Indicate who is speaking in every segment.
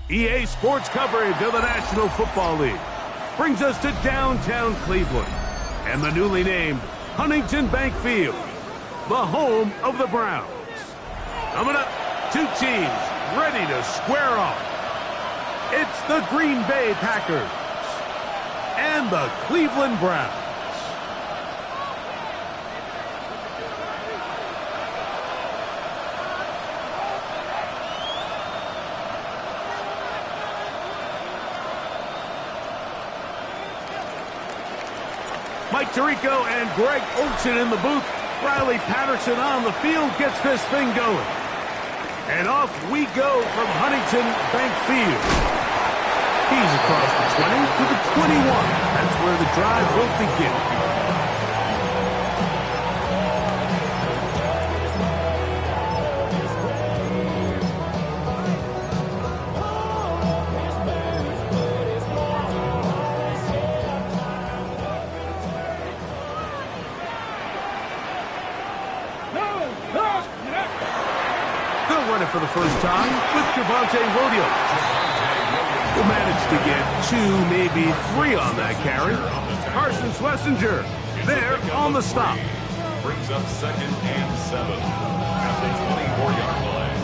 Speaker 1: EA Sports coverage of the National Football League brings us to downtown Cleveland and the newly named Huntington Bank Field, the home of the Browns. Coming up, two teams ready to square off. It's the Green Bay Packers and the Cleveland Browns. Mike Tirico and Greg Olsen in the booth. Riley Patterson on the field gets this thing going. And off we go from Huntington Bank Field. He's across the 20 to the 21. That's where the drive will begin. For the first time with Javonte Williams. Will manage to get 2, maybe 3 on that carry. Carson Schlesinger there on the stop.
Speaker 2: Brings up 2nd and 7 at the 24-yard line.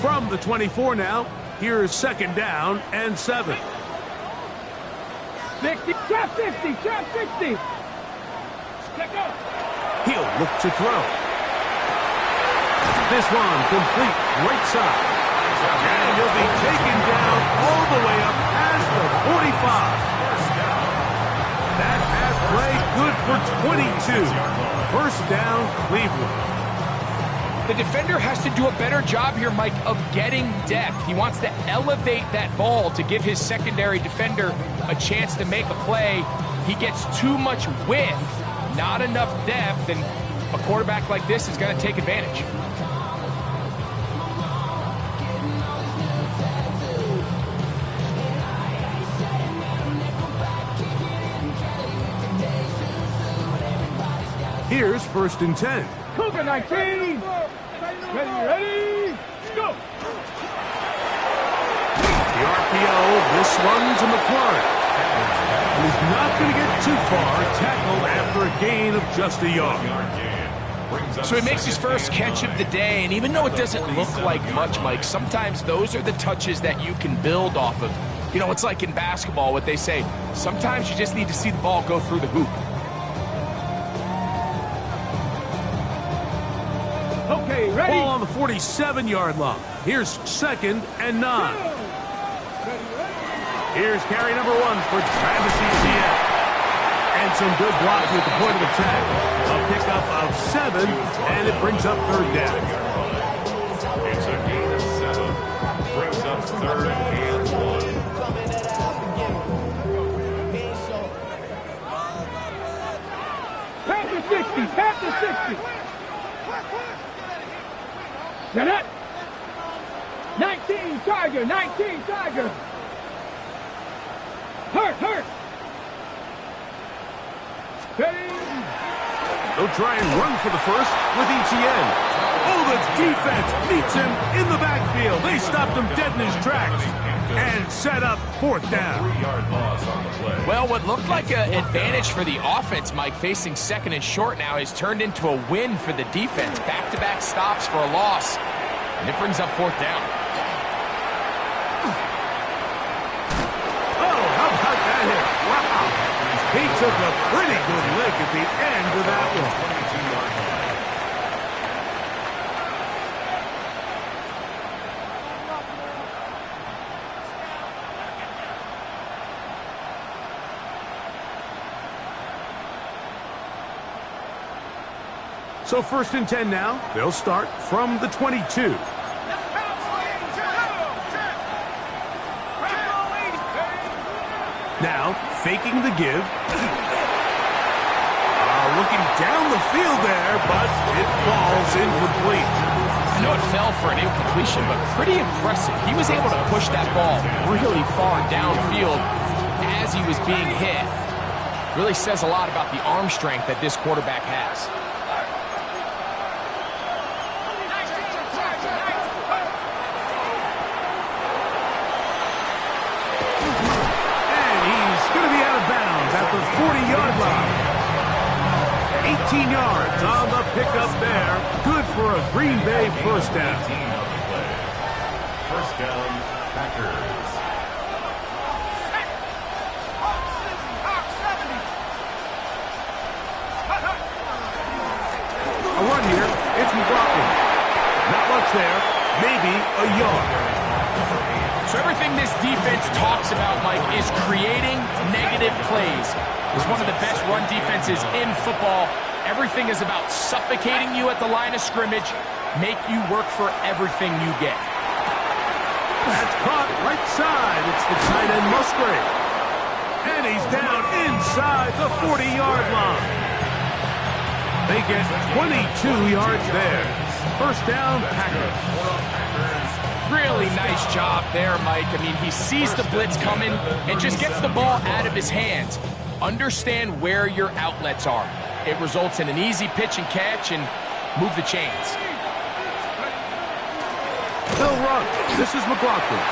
Speaker 1: From the 24 now, here's 2nd down and 7.
Speaker 3: 60, trap 50, trap 60. Check out.
Speaker 1: He'll look to throw. This one complete right side. And he'll be taken down all the way up past the 45. That pass play good for 22. First down, Cleveland.
Speaker 4: The defender has to do a better job here, Mike, of getting depth. He wants to elevate that ball to give his secondary defender a chance to make a play. He gets too much width. Not enough depth, and a quarterback like this is going to take advantage.
Speaker 1: Here's 1st and 10.
Speaker 3: Cougar 19. Ready, go.
Speaker 1: The RPO, this one to McLaurin. And he's not going to get too far, tackled after a gain of just a yard.
Speaker 4: So he makes his first catch of the day, and even though it doesn't look like much, Mike, sometimes those are the touches that you can build off of. You know, it's like in basketball, what they say, sometimes you just need to see the ball go through the hoop.
Speaker 3: Okay, ready?
Speaker 1: Ball on the 47-yard line. Here's 2nd and 9. Here's carry number 1 for Travis Etienne. And some good blocking at the point of attack. A pickup of 7, and it brings up 3rd down.
Speaker 2: It's a gain of 7. Brings up 3rd and 1.
Speaker 3: Pass to 60, pass to 60. Get it? 19 Tiger, 19 Tiger. Hurt. Ready?
Speaker 1: They'll try and run for the first with Etienne. Oh, the defense meets him in the backfield. They stopped him dead in his tracks and set up 4th down.
Speaker 2: 3-yard loss on the play.
Speaker 4: Well, what looked like an advantage for the offense, Mike, facing 2nd and short now, has turned into a win for the defense. Back-to-back stops for a loss, and it brings up 4th down.
Speaker 1: He took a pretty good lick at the end of that one. So 1st and 10 now. They'll start from the 22. Now, faking the give. Looking down the field there, but it falls incomplete.
Speaker 4: I know it fell for an incompletion, but pretty impressive. He was able to push that ball really far downfield as he was being hit. Really says a lot about the arm strength that this quarterback has.
Speaker 1: 18 yards on the pickup there. Good for a Green Bay first down.
Speaker 2: First down, Packers.
Speaker 1: A run here. It's McLaughlin. Not much there. Maybe a yard.
Speaker 4: So everything this defense talks about, Mike, is creating negative plays. It's one of the best run defenses in football. Everything is about suffocating you at the line of scrimmage, make you work for everything you get.
Speaker 1: That's caught right side. It's the tight end Musgrave. And he's down inside the 40-yard line. They get 22 yards there. First down, Packers.
Speaker 4: Really nice job there, Mike. I mean, he sees the blitz coming and just gets the ball out of his hands. Understand where your outlets are. It results in an easy pitch and catch and move the chains.
Speaker 1: They'll run. This is McLaughlin.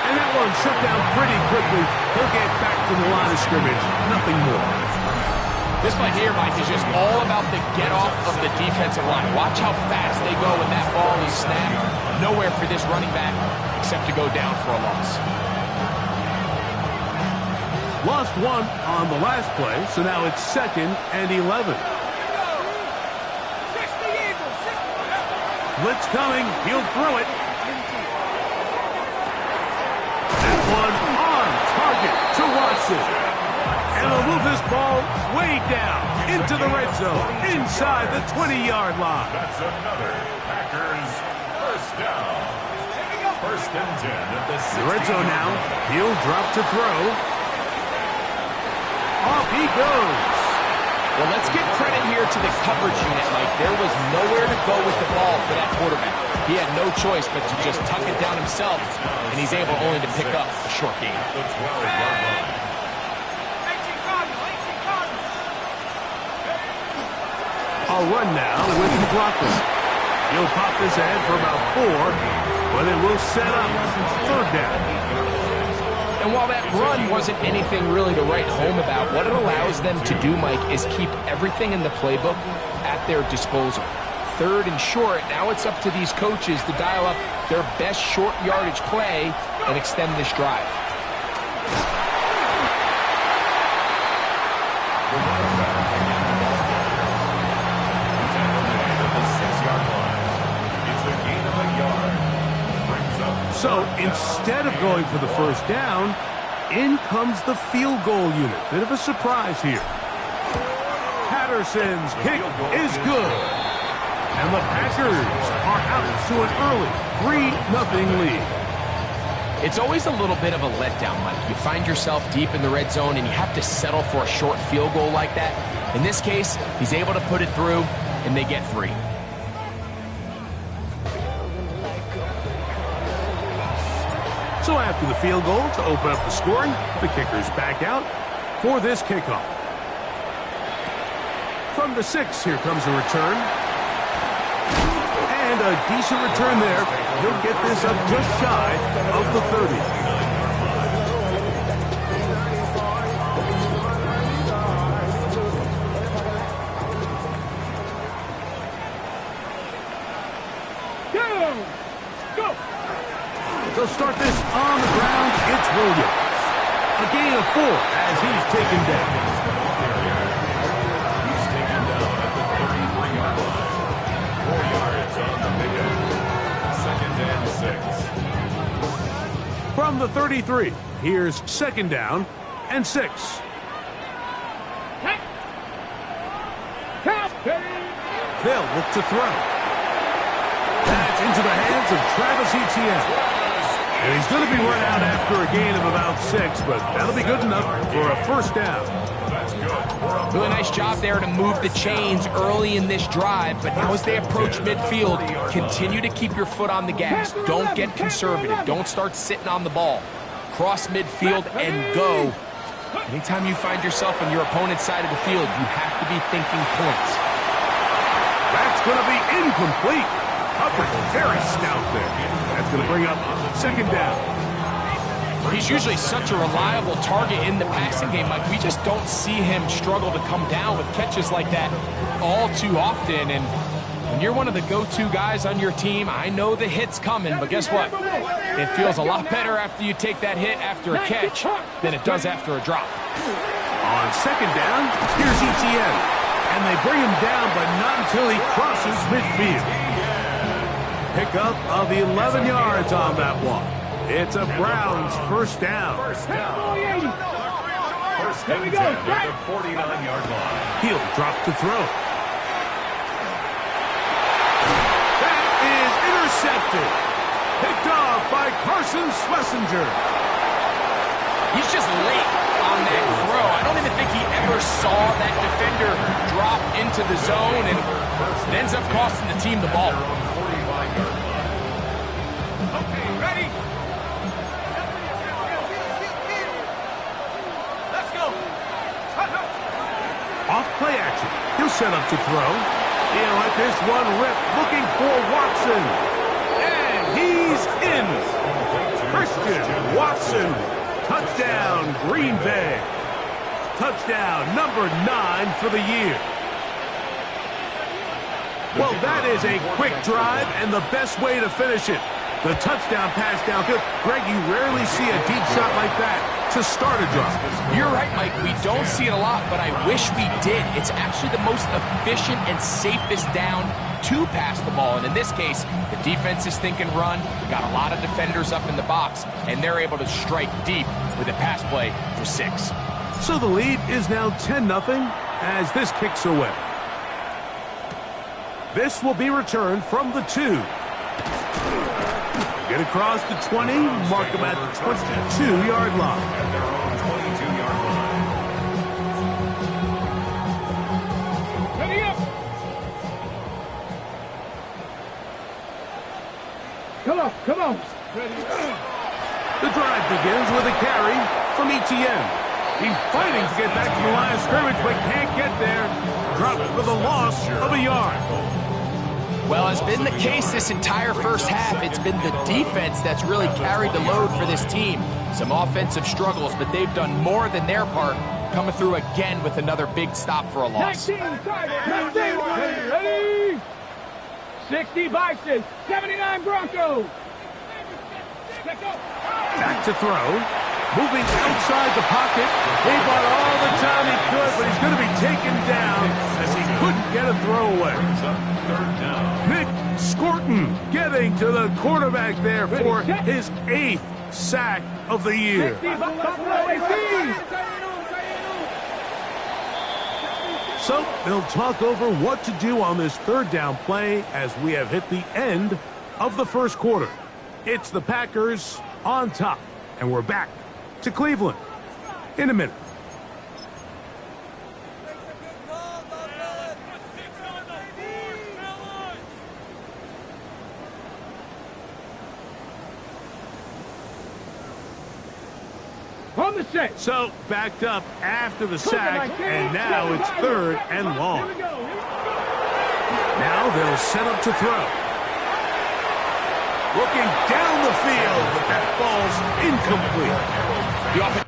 Speaker 1: And that one shut down pretty quickly. He'll get back to the line of scrimmage. Nothing more.
Speaker 4: This play here, Mike, is just all about the get-off of the defensive line. Watch how fast they go when that ball is snapped. Nowhere for this running back except to go down for a loss.
Speaker 1: Lost one on the last play, so now it's 2nd and 11. Blitz coming. He'll throw it. That one on target to Watson. And he'll move this ball way down into the red zone, inside the 20-yard line.
Speaker 2: That's another Packers first down. First and 10 at the 60.
Speaker 1: The red zone now. He'll drop to throw. Off he goes.
Speaker 4: Well, let's give credit here to the coverage unit, Mike. There was nowhere to go with the ball for that quarterback. He had no choice but to just tuck it down himself, and he's able only to pick up a short gain.
Speaker 2: The 12-yard line.
Speaker 1: I'll run now with McLaughlin. He'll pop this ahead for about 4, but it will set up 3rd down.
Speaker 4: And while that run wasn't anything really to write home about, what it allows them to do, Mike, is keep everything in the playbook at their disposal. 3rd and short, now it's up to these coaches to dial up their best short yardage play and extend this drive.
Speaker 1: So instead of going for the first down, in comes the field goal unit. Bit of a surprise here. Patterson's kick is good. And the Packers are out to an early 3-0 lead.
Speaker 4: It's always a little bit of a letdown, Mike. You find yourself deep in the red zone and you have to settle for a short field goal like that. In this case, he's able to put it through and they get 3.
Speaker 1: So after the field goal to open up the scoring, the kicker's back out for this kickoff. From the 6, here comes a return. And a decent return there. He'll get this up just shy of the 30. They'll start this on the ground. It's Williams. A gain of 4 as he's taken down.
Speaker 2: He's taken down at the 33-yard line. 4 yards on the pickup. 2nd and 6.
Speaker 1: From the 33, here's 2nd down and 6. They'll look to throw. That's into the hands of Travis Etienne. And he's going to be run out after a gain of about 6, but that'll be good enough for a first down.
Speaker 2: That's good.
Speaker 4: Really nice job there to move the chains early in this drive, but now as they approach midfield, continue to keep your foot on the gas. Don't get conservative. Don't start sitting on the ball. Cross midfield and go. Anytime you find yourself on your opponent's side of the field, you have to be thinking points.
Speaker 1: That's going to be incomplete. Coverage very stout there. That's going to bring up 2nd down.
Speaker 4: He's usually such a reliable target in the passing game, Mike. We just don't see him struggle to come down with catches like that all too often. And when you're one of the go-to guys on your team, I know the hit's coming, but guess what? It feels a lot better after you take that hit after a catch than it does after a drop.
Speaker 1: On second down, here's ETN. And they bring him down, but not until he crosses midfield. Pickup of 11 yards on that one. It's a Browns first down.
Speaker 2: First and 10 at the 49-yard line.
Speaker 1: He'll drop to throw. That is intercepted. Picked off by Carson Schlesinger.
Speaker 4: He's just late on that throw. I don't even think he ever saw that defender drop into the zone, and it ends up costing the team the ball.
Speaker 3: Okay, ready? Let's go.
Speaker 1: Off play action. He'll set up to throw. He'll let this one rip, looking for Watson. And he's in. Christian Watson. Touchdown, Green Bay. Touchdown number 9 for the year. Well, that is a quick drive and the best way to finish it. The touchdown pass downfield. Greg, you rarely see a deep shot like that to start a drive.
Speaker 4: You're right, Mike. We don't see it a lot, but I wish we did. It's actually the most efficient and safest down to pass the ball. And in this case, the defense is thinking run, got a lot of defenders up in the box, and they're able to strike deep with a pass play for 6.
Speaker 1: So the lead is now 10-0 as this kicks away. This will be returned from the 2. Get across the 20, mark them at the 22-yard line.
Speaker 2: At their own 22-yard line.
Speaker 3: Ready up. Come on. Ready.
Speaker 1: The drive begins with a carry from ETN. He's fighting to get back to the line of scrimmage, but can't get there. Dropped for the loss of a yard.
Speaker 4: Well, it's been the case this entire first half. It's been the defense that's really carried the load for this team. Some offensive struggles, but they've done more than their part, coming through again with another big stop for a loss.
Speaker 3: 19, ready. 60 Bison, 79 Broncos. Let's go.
Speaker 1: Back to throw. Moving outside the pocket. He bought all the time he could, but he's going to be taken down as he couldn't get a throwaway.
Speaker 2: Third down.
Speaker 1: Nick Scorton getting to the quarterback there for his 8th sack of the year.
Speaker 3: 60 Buffalo 18.
Speaker 1: So they'll talk over what to do on this third down play as we have hit the end of the first quarter. It's the Packers on top, and we're back to Cleveland in a minute.
Speaker 3: On the set.
Speaker 1: So backed up after the sack, and now it's 3rd and long. Now they'll set up to throw. Looking down the field, but that falls incomplete.
Speaker 4: The offense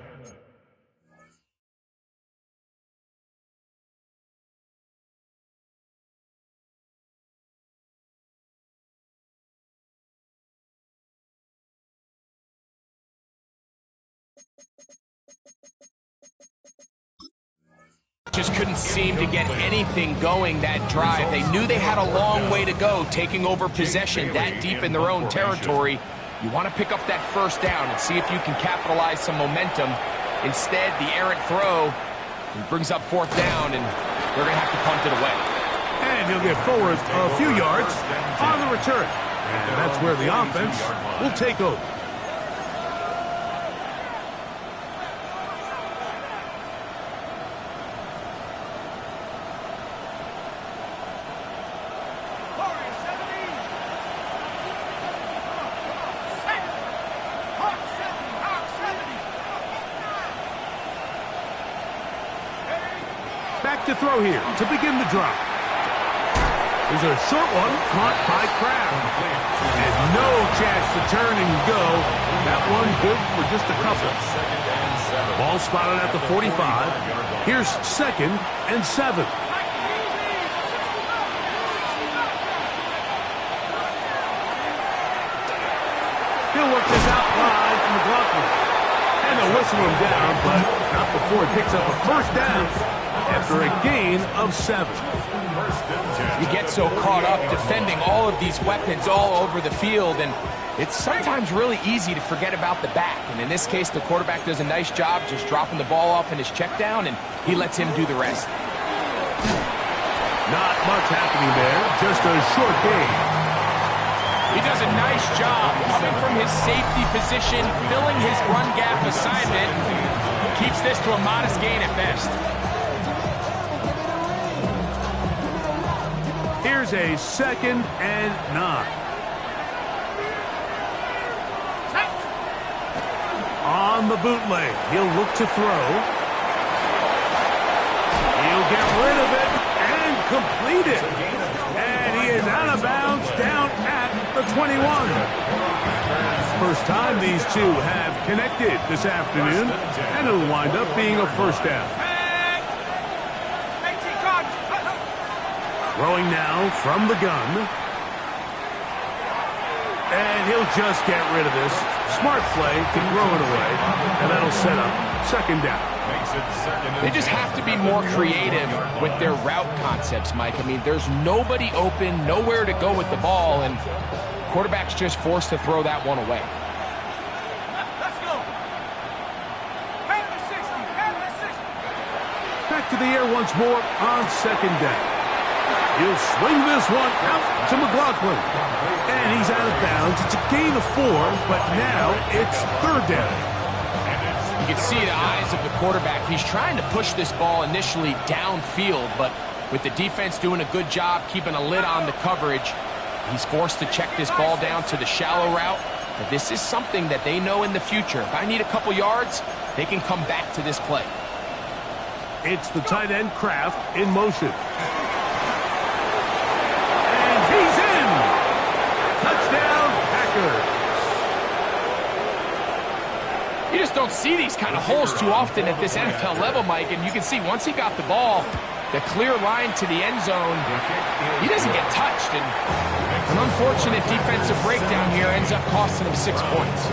Speaker 4: just couldn't seem to get anything going that drive. They knew they had a long way to go, taking over possession that deep in their own territory. You want to pick up that first down and see if you can capitalize some momentum. Instead, the errant throw brings up 4th down, and they're going to have to punt it away.
Speaker 1: And he'll get forward a few yards on the return. And that's where the offense will take over. Back to throw here to begin the drive. There's a short one caught by Kraft. And no chance to turn and go. That one good for just a couple. Ball spotted at the 45. Here's 2nd and 7. He'll work this out wide from McLaughlin. And they'll whistle him down, but not before he picks up a first down after a gain of 7.
Speaker 4: You get so caught up defending all of these weapons all over the field, and it's sometimes really easy to forget about the back. And in this case, the quarterback does a nice job just dropping the ball off in his check down, and he lets him do the rest.
Speaker 1: Not much happening there, just a short gain.
Speaker 4: He does a nice job coming from his safety position, filling his run gap assignment, keeps this to a modest gain at best.
Speaker 1: Here's a 2nd and 9. On the bootleg, he'll look to throw. He'll get rid of it and complete it. And he is out of bounds down at the 21. First time these two have connected this afternoon, and it'll wind up being a first down. Throwing now from the gun. And he'll just get rid of this. Smart play to throw it away. And that'll set up 2nd down.
Speaker 4: They just have to be more creative with their route concepts, Mike. I mean, there's nobody open, nowhere to go with the ball, and quarterback's just forced to throw that one away.
Speaker 3: Let's go. Head to 60. Head to 60.
Speaker 1: Back to the air once more on 2nd down. He'll swing this one out to McLaughlin. And he's out of bounds. It's a gain of 4, but now it's 3rd down.
Speaker 4: You can see the eyes of the quarterback. He's trying to push this ball initially downfield, but with the defense doing a good job keeping a lid on the coverage, he's forced to check this ball down to the shallow route. But this is something that they know in the future. If I need a couple yards, they can come back to this play.
Speaker 1: It's the tight end Kraft in motion. And he's in! Touchdown, Packers!
Speaker 4: You just don't see these kind of holes too often at this NFL level, Mike, and you can see once he got the ball, the clear line to the end zone, he doesn't get touched, and an unfortunate defensive breakdown here ends up costing him 6 points.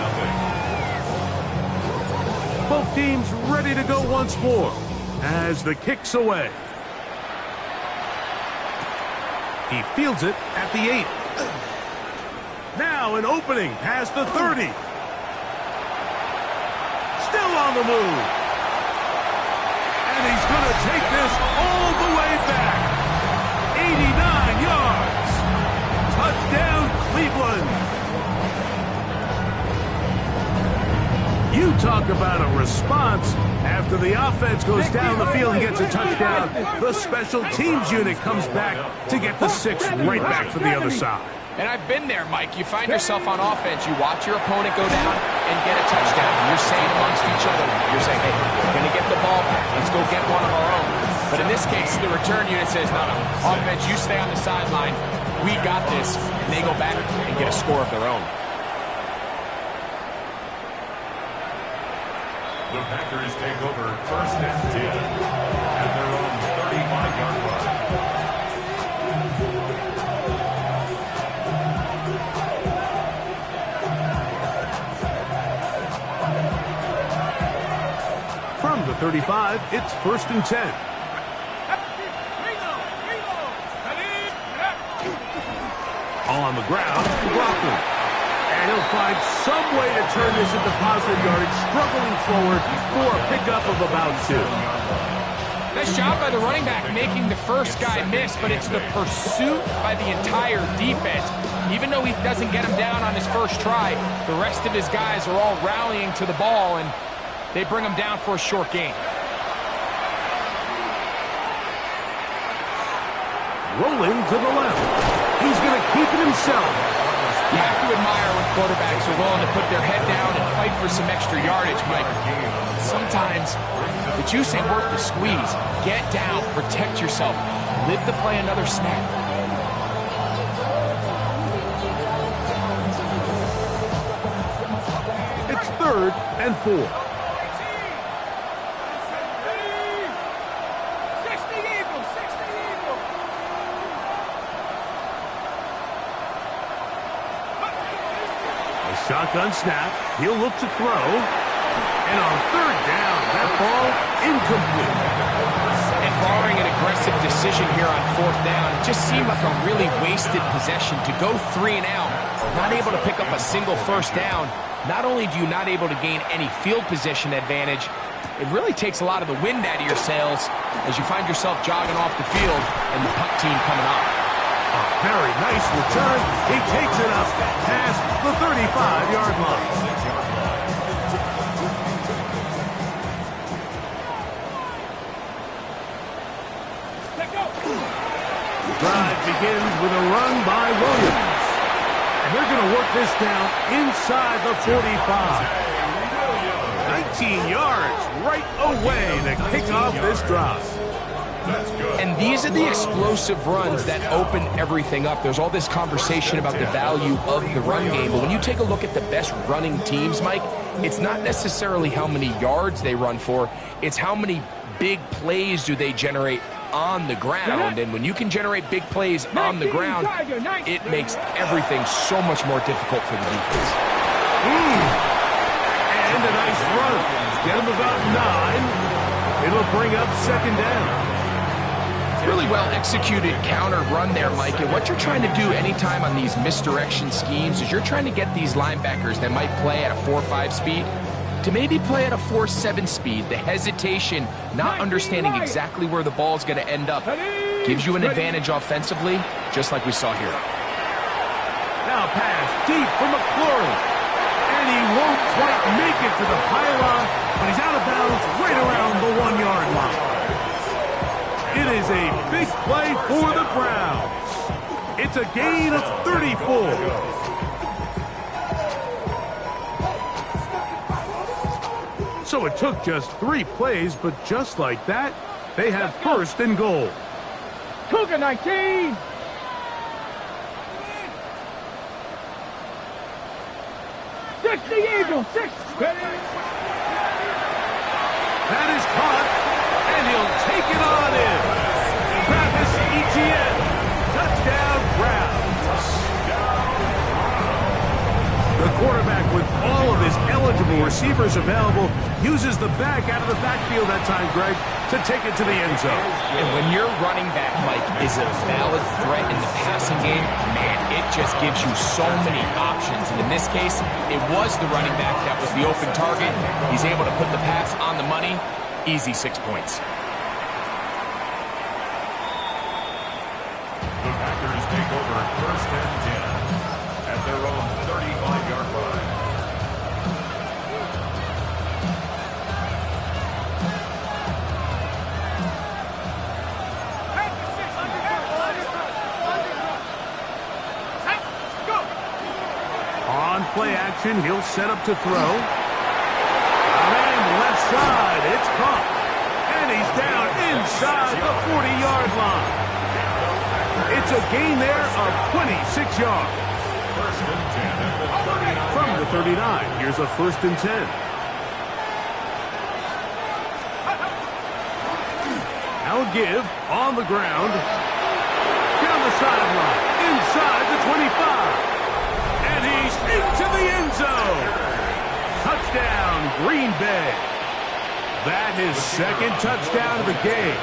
Speaker 1: Both teams ready to go once more as the kick's away. He fields it at the 8. Now an opening past the 30. Still on the move. And he's going to take this all the way back. 89 yards. Touchdown, Cleveland. You talk about a response. After the offense goes down the field and gets a touchdown, the special teams unit comes back to get the 6 right back for the other side.
Speaker 4: And I've been there, Mike. You find yourself on offense, you watch your opponent go down and get a touchdown. You're saying amongst each other, you're saying, hey, we're going to get the ball back. Let's go get one of our own. But in this case, the return unit says, no, offense, you stay on the sideline. We got this. And they go back and get a score of their own.
Speaker 2: The Packers take over 1st and 10 at their own 35-yard line.
Speaker 1: From the 35, it's 1st and 10. On the ground, McLaughlin. And he'll find some way to turn this into positive yardage, struggling forward for a pickup of about 2.
Speaker 4: Nice job by the running back making the first guy miss, but it's the pursuit by the entire defense. Even though he doesn't get him down on his first try, the rest of his guys are all rallying to the ball, and they bring him down for a short gain.
Speaker 1: Rolling to the left. He's going to keep it himself.
Speaker 4: You have to admire when quarterbacks are willing to put their head down and fight for some extra yardage, Mike. Sometimes the juice ain't worth the squeeze. Get down, protect yourself, live to play another snap.
Speaker 1: 3rd and 4.
Speaker 3: 60 Eagles, 60 Eagles.
Speaker 1: A shotgun snap. He'll look to throw. And on 3rd down, that ball incomplete.
Speaker 4: And barring an aggressive decision here on 4th down, it just seemed like a really wasted possession to go 3 and out, not able to pick up a single 1st down. Not only do you not able to gain any field position advantage, it really takes a lot of the wind out of your sails as you find yourself jogging off the field and the punt team coming up.
Speaker 1: A very nice return. He takes it up past the 35-yard line. The drive begins with a run by Williams. And they're going to work this down inside the 45. 19 yards right away to kick off this drive.
Speaker 4: And these are the explosive runs that open everything up. There's all this conversation about the value of the run game, but when you take a look at the best running teams, Mike, it's not necessarily how many yards they run for, it's how many big plays do they generate on the ground. And when you can generate big plays on the ground, it makes everything so much more difficult for the defense.
Speaker 1: And a nice run. Get him about 9. It'll bring up 2nd down.
Speaker 4: Really well executed counter run there, Mike. And what you're trying to do anytime on these misdirection schemes is you're trying to get these linebackers that might play at a 4.5 speed to maybe play at a 4.7 speed. The hesitation, not understanding exactly where the ball's going to end up, gives you an advantage offensively, just like we saw here.
Speaker 1: Now pass deep for McLaurin. And he won't quite make it to the pylon, but he's out of bounds right around the 1-yard line. It is a big play for the Browns. It's a gain of 34. So it took just 3 plays, but just like that, they have 1st and goal.
Speaker 3: Cougar 19. Eagles, 6.
Speaker 1: That is caught, and he'll take it on in. Travis Etienne, touchdown Browns. The quarterback, with all of his eligible receivers available, uses the back out of the backfield that time, Greg, to take it to the end zone.
Speaker 4: And when your running back, Mike, is a valid threat in the passing game, man, it just gives you so many options. And in this case, it was the running back that was the open target. He's able to put the pass on the money. Easy 6 points.
Speaker 2: The Packers take over 1st and 10 at their own 35-yard line.
Speaker 1: On play action, he'll set up to throw. And left side, it's caught. And he's down inside the 40-yard line. It's a gain there of 26 yards.
Speaker 2: 1st and 10 at the 39.
Speaker 1: From the 39, here's a 1st and 10. Now a give on the ground. Down the sideline, inside the 25. And he's into the end zone. Touchdown, Green Bay. That is 2nd touchdown of the game.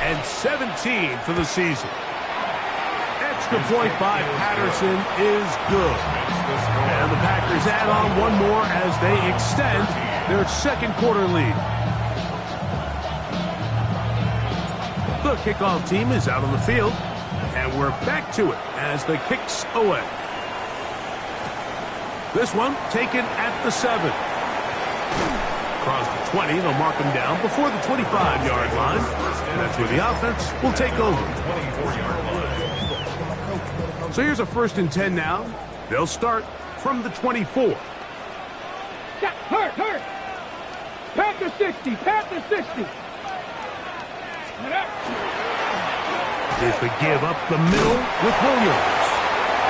Speaker 1: And 17 for the season. Extra point by Patterson is good. And the Packers add on one more as they extend their 2nd quarter lead. The kickoff team is out on the field. And we're back to it as the kick's away. This one taken at the 7. Across the 20, they'll mark him down before the 25-yard line. And that's where the offense will take over. So here's a 1st and 10 now. They'll start from the 24.
Speaker 3: Hurt. Panther 60, Panther 60.
Speaker 1: It's the give up the middle with Williams.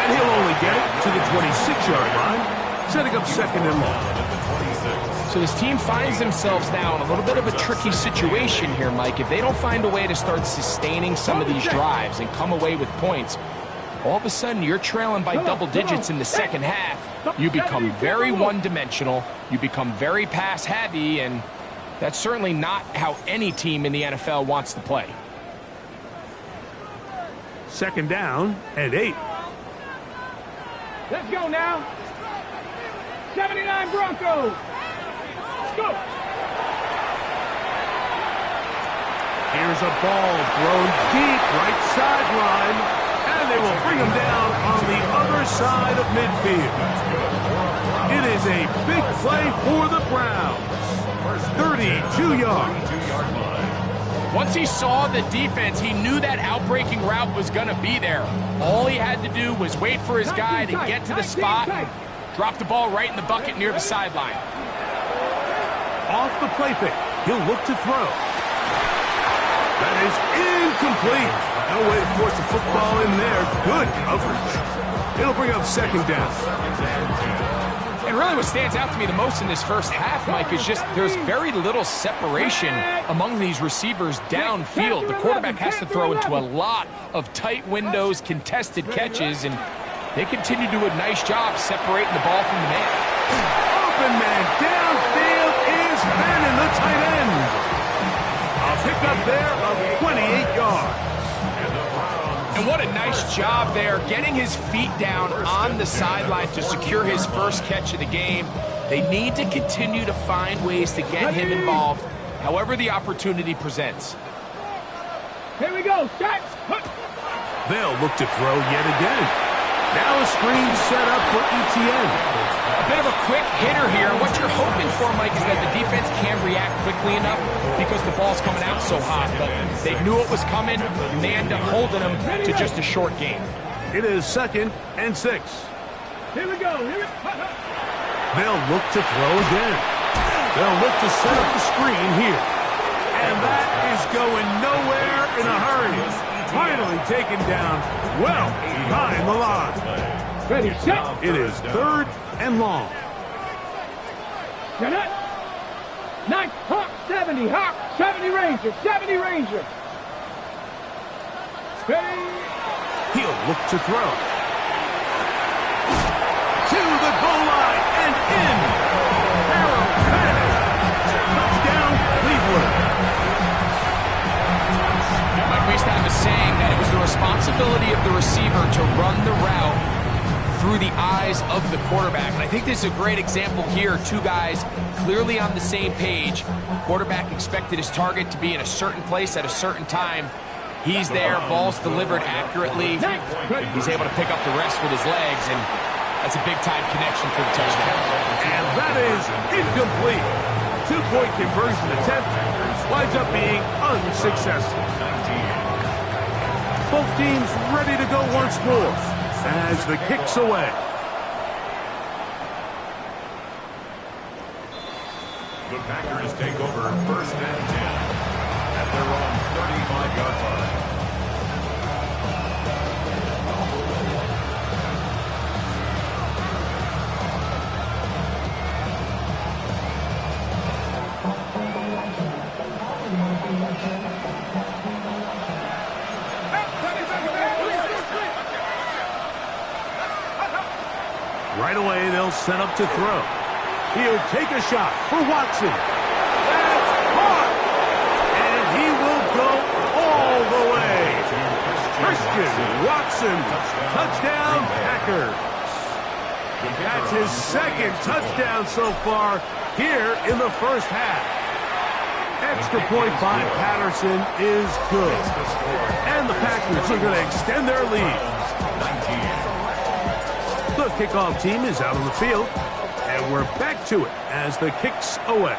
Speaker 1: And he'll only get it to the 26-yard line, setting up 2nd and long.
Speaker 4: So this team finds themselves now in a little bit of a tricky situation here, Mike. If they don't find a way to start sustaining some of these drives and come away with points, all of a sudden you're trailing by double digits in the second half. You become very one-dimensional, you become very pass-heavy, and that's certainly not how any team in the NFL wants to play.
Speaker 1: Second down and 8.
Speaker 3: Let's go now. 79 Broncos. Let's go.
Speaker 1: Here's a ball thrown deep right sideline, and they will bring him down on the other side of midfield. It is a big play for the Browns. 32 yards.
Speaker 4: Once he saw the defense, he knew that outbreaking route was going to be there. All he had to do was wait for his guy to get to the spot, drop the ball right in the bucket near the sideline.
Speaker 1: Off the play fake, he'll look to throw. That is incomplete. No way to force the football in there. Good coverage. It'll bring up second down.
Speaker 4: And really what stands out to me the most in this first half, Mike, is just there's very little separation among these receivers downfield. The quarterback has to throw into a lot of tight windows, contested catches, and they continue to do a nice job separating the ball from the man.
Speaker 1: Open man downfield is Bannon, the tight end. A pickup there of 28 yards.
Speaker 4: And what a nice job there, getting his feet down on the sideline to secure his first catch of the game. They need to continue to find ways to get him involved, however the opportunity presents.
Speaker 3: Here we go. Start.
Speaker 1: They'll look to throw yet again. Now a screen set up for ETN.
Speaker 4: A bit of a quick hitter here. What you're hoping for, Mike, is that the defense can react quickly enough because the ball's coming out so hot. But they knew it was coming, and they end up holding them to just a short game.
Speaker 1: It is 2nd and 6.
Speaker 3: Here we go.
Speaker 1: They'll look to throw again. They'll look to set up the screen here. And that is going nowhere in a hurry. Finally taken down well behind the line.
Speaker 3: Ready, set.
Speaker 1: It is 3rd and long.
Speaker 3: Get it. 9, Hawk, 70, Hawk, 70 Ranger, 70 Ranger. Ready.
Speaker 1: He'll look to throw. To the goal line and in. Harold Bannon. Touchdown, Cleveland.
Speaker 4: Mike, we used to have a saying that it was the responsibility of the receiver to run the route through the eyes of the quarterback. And I think this is a great example here. Two guys clearly on the same page. Quarterback expected his target to be in a certain place at a certain time. He's there, ball's delivered accurately. He's able to pick up the rest with his legs, and that's a big-time connection for the touchdown.
Speaker 1: And that is incomplete. 2-point conversion attempt winds up being unsuccessful. Both teams ready to go once more as the kick's away.
Speaker 2: The Packers take over 1st and 10 at their own 35-yard line.
Speaker 1: Right away, they'll set up to throw. He'll take a shot for Watson. That's caught! And he will go all the way. Christian Watson, touchdown Packers. That's his 2nd touchdown so far here in the first half. Extra point by Patterson is good. And the Packers are going to extend their lead. The kickoff team is out on the field, and we're back to it as the kick's away.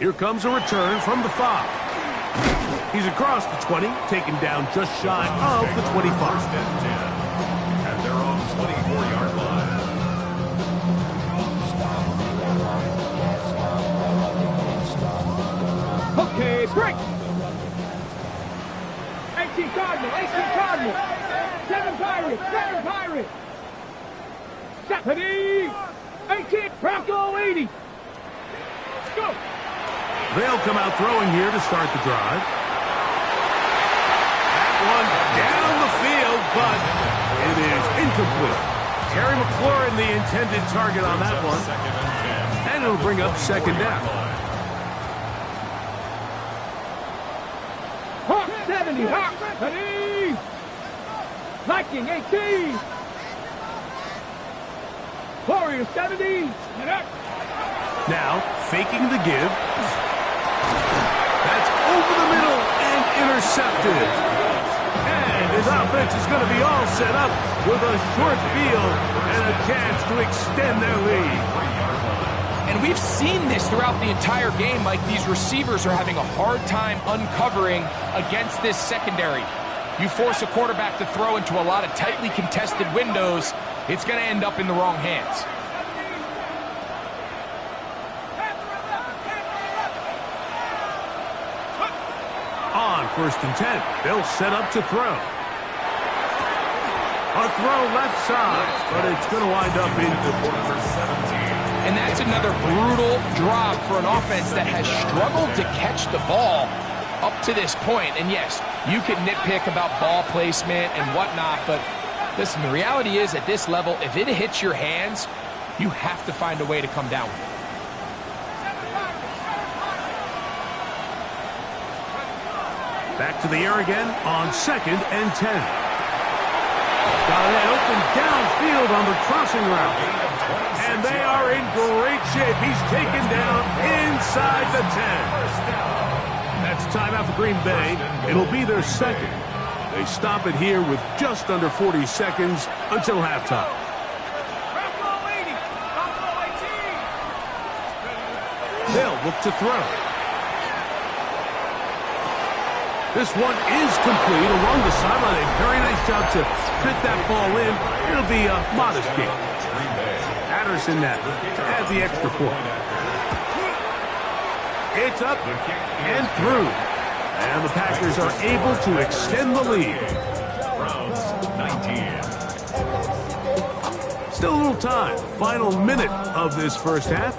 Speaker 1: Here comes a return from the 5. He's across the 20, taken down just shy of the 25.
Speaker 2: 1st and 10 at their own 24-yard line.
Speaker 3: Okay, break. 18 Cardinal, 18 Cardinal. 7 Pirates, 7 Pirates. Stephanie. 18, Bronco 80. Let's go.
Speaker 1: They'll come out throwing here to start the drive. That one down the field, but it is incomplete. Terry McLaurin, the intended target on that one. And it'll bring up second down.
Speaker 3: Hawk 70, Hawk 70. Viking 18. Warrior 70. And up.
Speaker 1: Now, faking the give. That's over the middle and intercepted. And his offense is going to be all set up with a short field and a chance to extend their lead.
Speaker 4: And we've seen this throughout the entire game, Mike. These receivers are having a hard time uncovering against this secondary. You force a quarterback to throw into a lot of tightly contested windows, it's going to end up in the wrong hands.
Speaker 1: On 1st and 10, they'll set up to throw. A throw left side, but it's going to wind up incomplete.
Speaker 4: And that's another brutal drop for an offense that has struggled to catch the ball up to this point. And yes, you can nitpick about ball placement and whatnot, but listen, the reality is at this level, if it hits your hands, you have to find a way to come down with it.
Speaker 1: Back to the air again on 2nd and 10. Got an open downfield on the crossing route. And they are in great shape. He's taken down inside the 10. That's timeout for Green Bay. It'll be their second. They stop it here with just under 40 seconds until halftime. They'll look to throw. This one is complete along the sideline. A very nice job to fit that ball in. It'll be a modest gain. Patterson now to add the extra point. It's up and through. And the Packers are able to extend the lead. Still a little time. Final minute of this first half.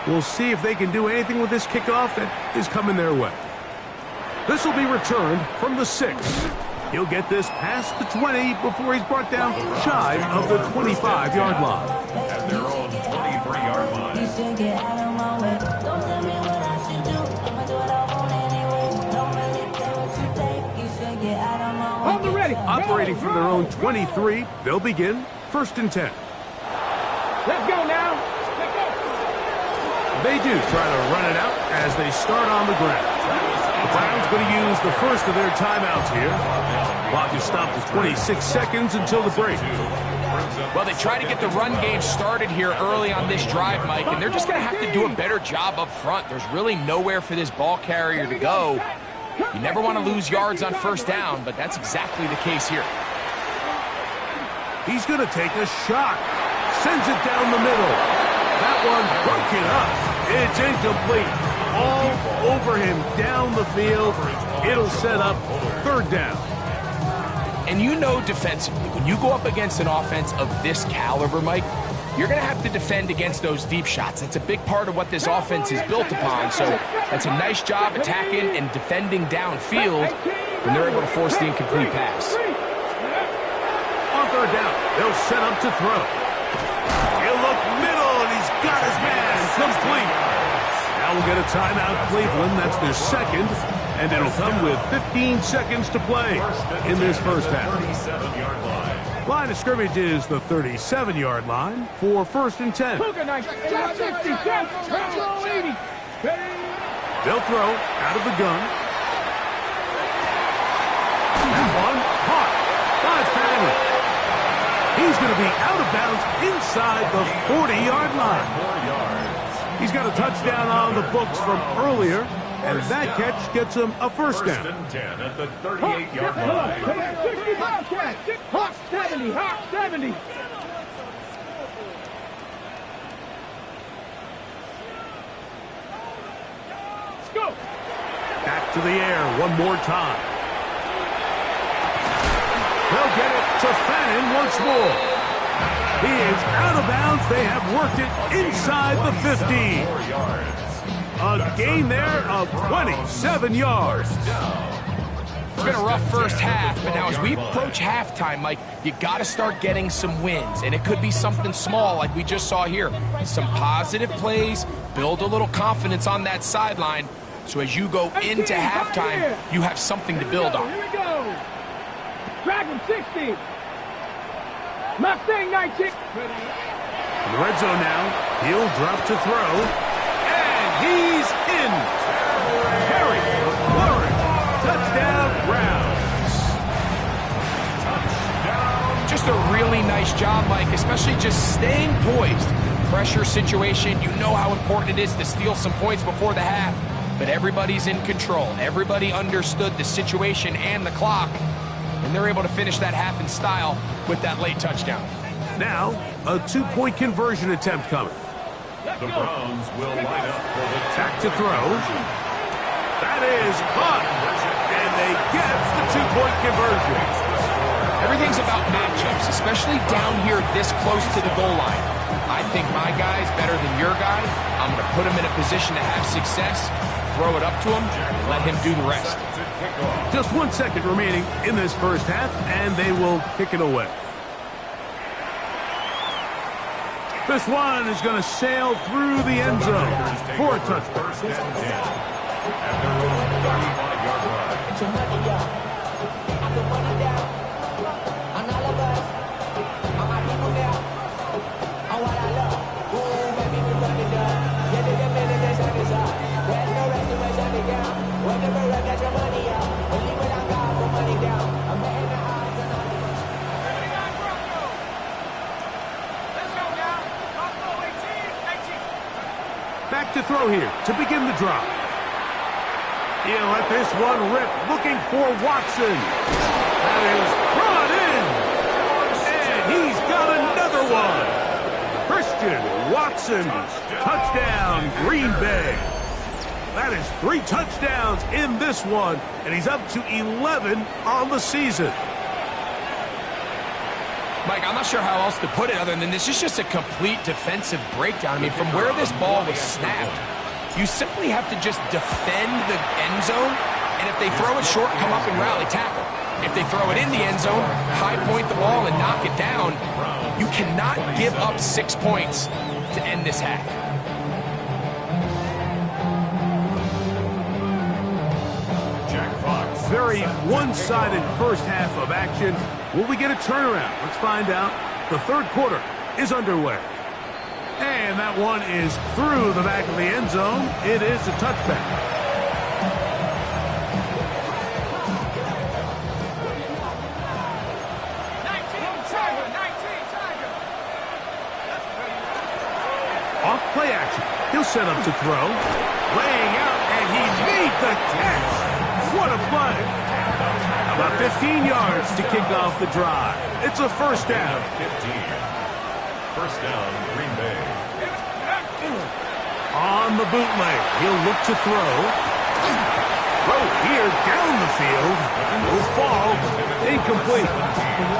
Speaker 1: We'll see if they can do anything with this kickoff that is coming their way. This will be returned from the 6. He'll get this past the 20 before he's brought down shy of the 25-yard line.
Speaker 2: At their own 23-yard line.
Speaker 5: You should get out of my way. Don't tell me what I should do. I'ma do what I want anyway. Don't really care what you think. You should get out of my way.
Speaker 3: On the ready.
Speaker 1: Operating from their own 23, they'll begin 1st and 10.
Speaker 3: Let's go now.
Speaker 1: They do try to run it out as they start on the ground. The Browns going to use the first of their timeouts here. Clock is stopped at 26 seconds until the break.
Speaker 4: Well, they try to get the run game started here early on this drive, Mike, and they're just going to have to do a better job up front. There's really nowhere for this ball carrier to go. You never want to lose yards on 1st down, but that's exactly the case here.
Speaker 1: He's going to take a shot. Sends it down the middle. That one broken up. It's incomplete. All over him down the field. It'll set up 3rd down.
Speaker 4: And you know defensively, when you go up against an offense of this caliber, Mike, you're going to have to defend against those deep shots. That's a big part of what this offense is built upon. So that's a nice job attacking and defending downfield when they're able to force the incomplete pass.
Speaker 1: On 3rd down, they'll set up to throw. He'll look middle, and he's got his man complete. Now we'll get a timeout, Cleveland. That's their second, and it'll come with 15 seconds to play in this first half. Line of scrimmage is the 37-yard line for 1st and 10. They'll throw out of the gun. That one caught by Fanning. He's going to be out of bounds inside the 40-yard line. He's got a touchdown on the books from earlier, and that catch gets him a 1st down.
Speaker 2: 10 at the 38-yard line.
Speaker 3: Hawk 70, Hawk 70. Let's go.
Speaker 1: Back to the air one more time. They'll get it to Fannin once more. He is out of bounds. They have worked it inside the 50.
Speaker 2: 4 yards.
Speaker 1: A gain there of 27 yards.
Speaker 4: It's been a rough first half, but now as we approach halftime, Mike, you got to start getting some wins. And it could be something small like we just saw here. Some positive plays, build a little confidence on that sideline. So as you go into halftime, you have something to build on.
Speaker 3: Here we go. Drag him 60. Mustang 19.
Speaker 1: In the red zone now, he'll drop to throw. And he's in. Harry McLaurin. Touchdown, Browns.
Speaker 4: Just a really nice job, Mike, especially just staying poised. Pressure situation, you know how important it is to steal some points before the half. But everybody's in control. Everybody understood the situation and the clock. And they're able to finish that half in style with that late touchdown.
Speaker 1: Now, a 2-point conversion attempt coming.
Speaker 2: The Browns will line up for the
Speaker 1: Back to throw. That is caught. And they get the 2-point conversion.
Speaker 4: Everything's about matchups, especially down here this close to the goal line. I think my guy's better than your guy. I'm going to put him in a position to have success, throw it up to him, and let him do the rest.
Speaker 1: Just 1 second remaining in this first half, and they will kick it away. This one is going to sail through the end zone for a touchdown.
Speaker 2: first and 10 at their own 35-yard line.
Speaker 1: Back to throw here to begin the drive. He'll let this one rip, looking for Watson. That is brought in. And he's got another one. Christian Watson, touchdown, Green Bay. That is 3 touchdowns in this one, and he's up to 11 on the season.
Speaker 4: Mike, I'm not sure how else to put it other than this is just a complete defensive breakdown. I mean, from where this ball was snapped, you simply have to just defend the end zone, and if they throw it short, come up and rally tackle. If they throw it in the end zone, high point the ball and knock it down. You cannot give up 6 points to end this half.
Speaker 1: Very one-sided first half of action. Will we get a turnaround? Let's find out. The third quarter is underway. And that one is through the back of the end zone. It is a touchback. Off play action. He'll set up to throw. Laying out, and he made the catch. What a play. About 15 yards to kick off the drive. It's a first down.
Speaker 2: 15. First down, Green Bay.
Speaker 1: On the bootleg, he'll look to throw. Throw here down the field. Will fall. Incomplete.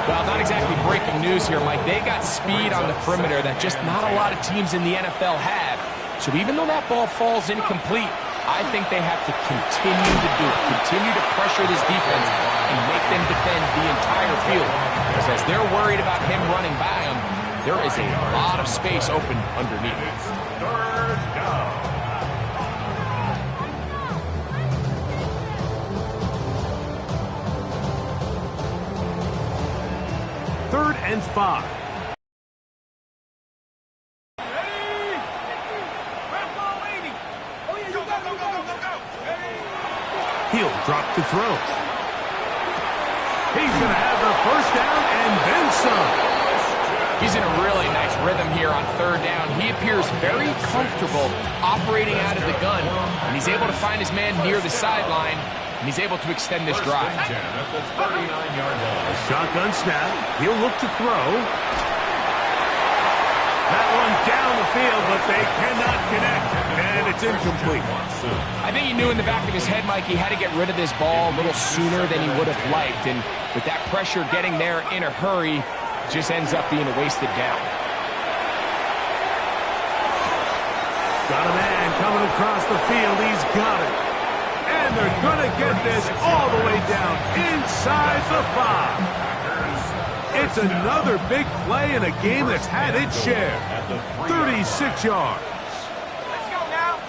Speaker 4: Well, not exactly breaking news here, Mike. They got speed on the perimeter that just not a lot of teams in the NFL have. So even though that ball falls incomplete, I think they have to continue to do it, continue to pressure this defense and make them defend the entire field. Because as they're worried about him running by them, there is a lot of space open underneath.
Speaker 2: Third down.
Speaker 1: Third and 5. He'll drop to throw. He's going to have the first down and then some.
Speaker 4: He's in a really nice rhythm here on third down. He appears very comfortable operating out of the gun, and he's able to find his man near the sideline, and he's able to extend this drive.
Speaker 2: At the 39-yard line.
Speaker 1: Shotgun snap. He'll look to throw. That one down the field, but they cannot connect, and it's incomplete.
Speaker 4: I think he knew in the back of his head, Mike, he had to get rid of this ball a little sooner than he would have liked, and with that pressure getting there in a hurry, just ends up being a wasted down.
Speaker 1: Got a man coming across the field. He's got it. And they're going to get this all the way down inside the 5. It's another big play in a game that's had its share. 36 yards.
Speaker 3: Let's go now.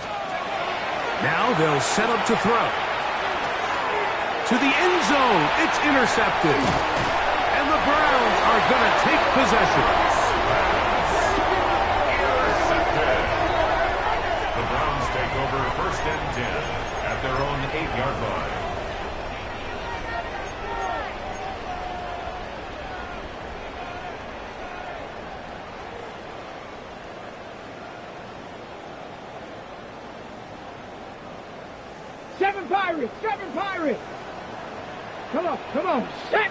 Speaker 1: Now they'll set up to throw. To the end zone. It's intercepted. And the Browns are going to take possession.
Speaker 2: Intercepted. The Browns take over 1st and 10 at their own 8-yard line.
Speaker 3: Seven Pirates. Come on, set.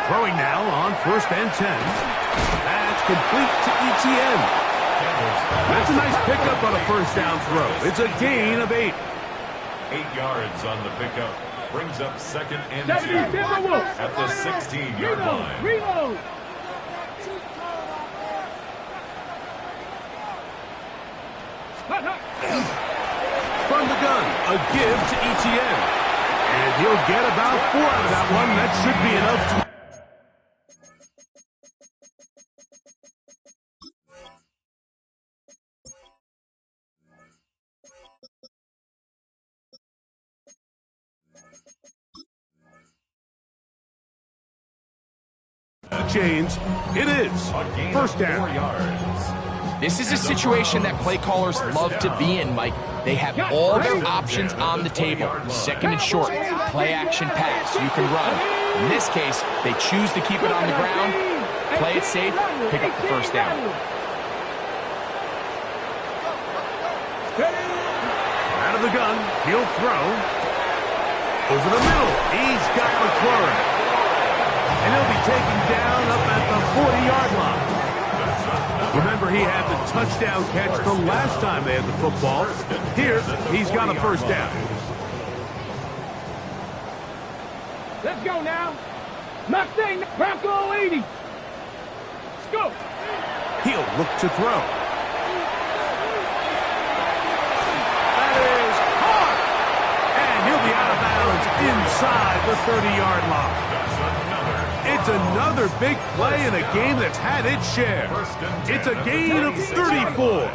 Speaker 1: Throwing now on 1st and 10. That's complete to ETN. That's a nice pickup on a 1st down throw. It's a gain of 8.
Speaker 2: 8 yards on the pickup. Brings up 2nd and 2
Speaker 3: Timberwolves.
Speaker 2: at the 16-yard line.
Speaker 3: Reload.
Speaker 1: From the gun, a give to ETN. And he'll get about 4 out of that one. That should be enough to... Chains. It is 1st down.
Speaker 2: 4 yards.
Speaker 4: This is a situation that play callers love to be in, Mike. They have all their options on the table. 2nd and short, play action pass, you can run. In this case, they choose to keep it on the ground, play it safe, pick up the 1st down.
Speaker 1: Out of the gun, he'll throw. Over the middle, he's got McLaurin. And he'll be taken down up at the 40-yard line. Remember, he had the touchdown catch the last time they had the football. Here, he's got a 1st down.
Speaker 3: Let's go now. Mustang Bronco 80. Let's go.
Speaker 1: He'll look to throw. That is hard. And he'll be out of bounds inside the 30-yard line. It's another big play in a game that's had its share. It's a gain of 34.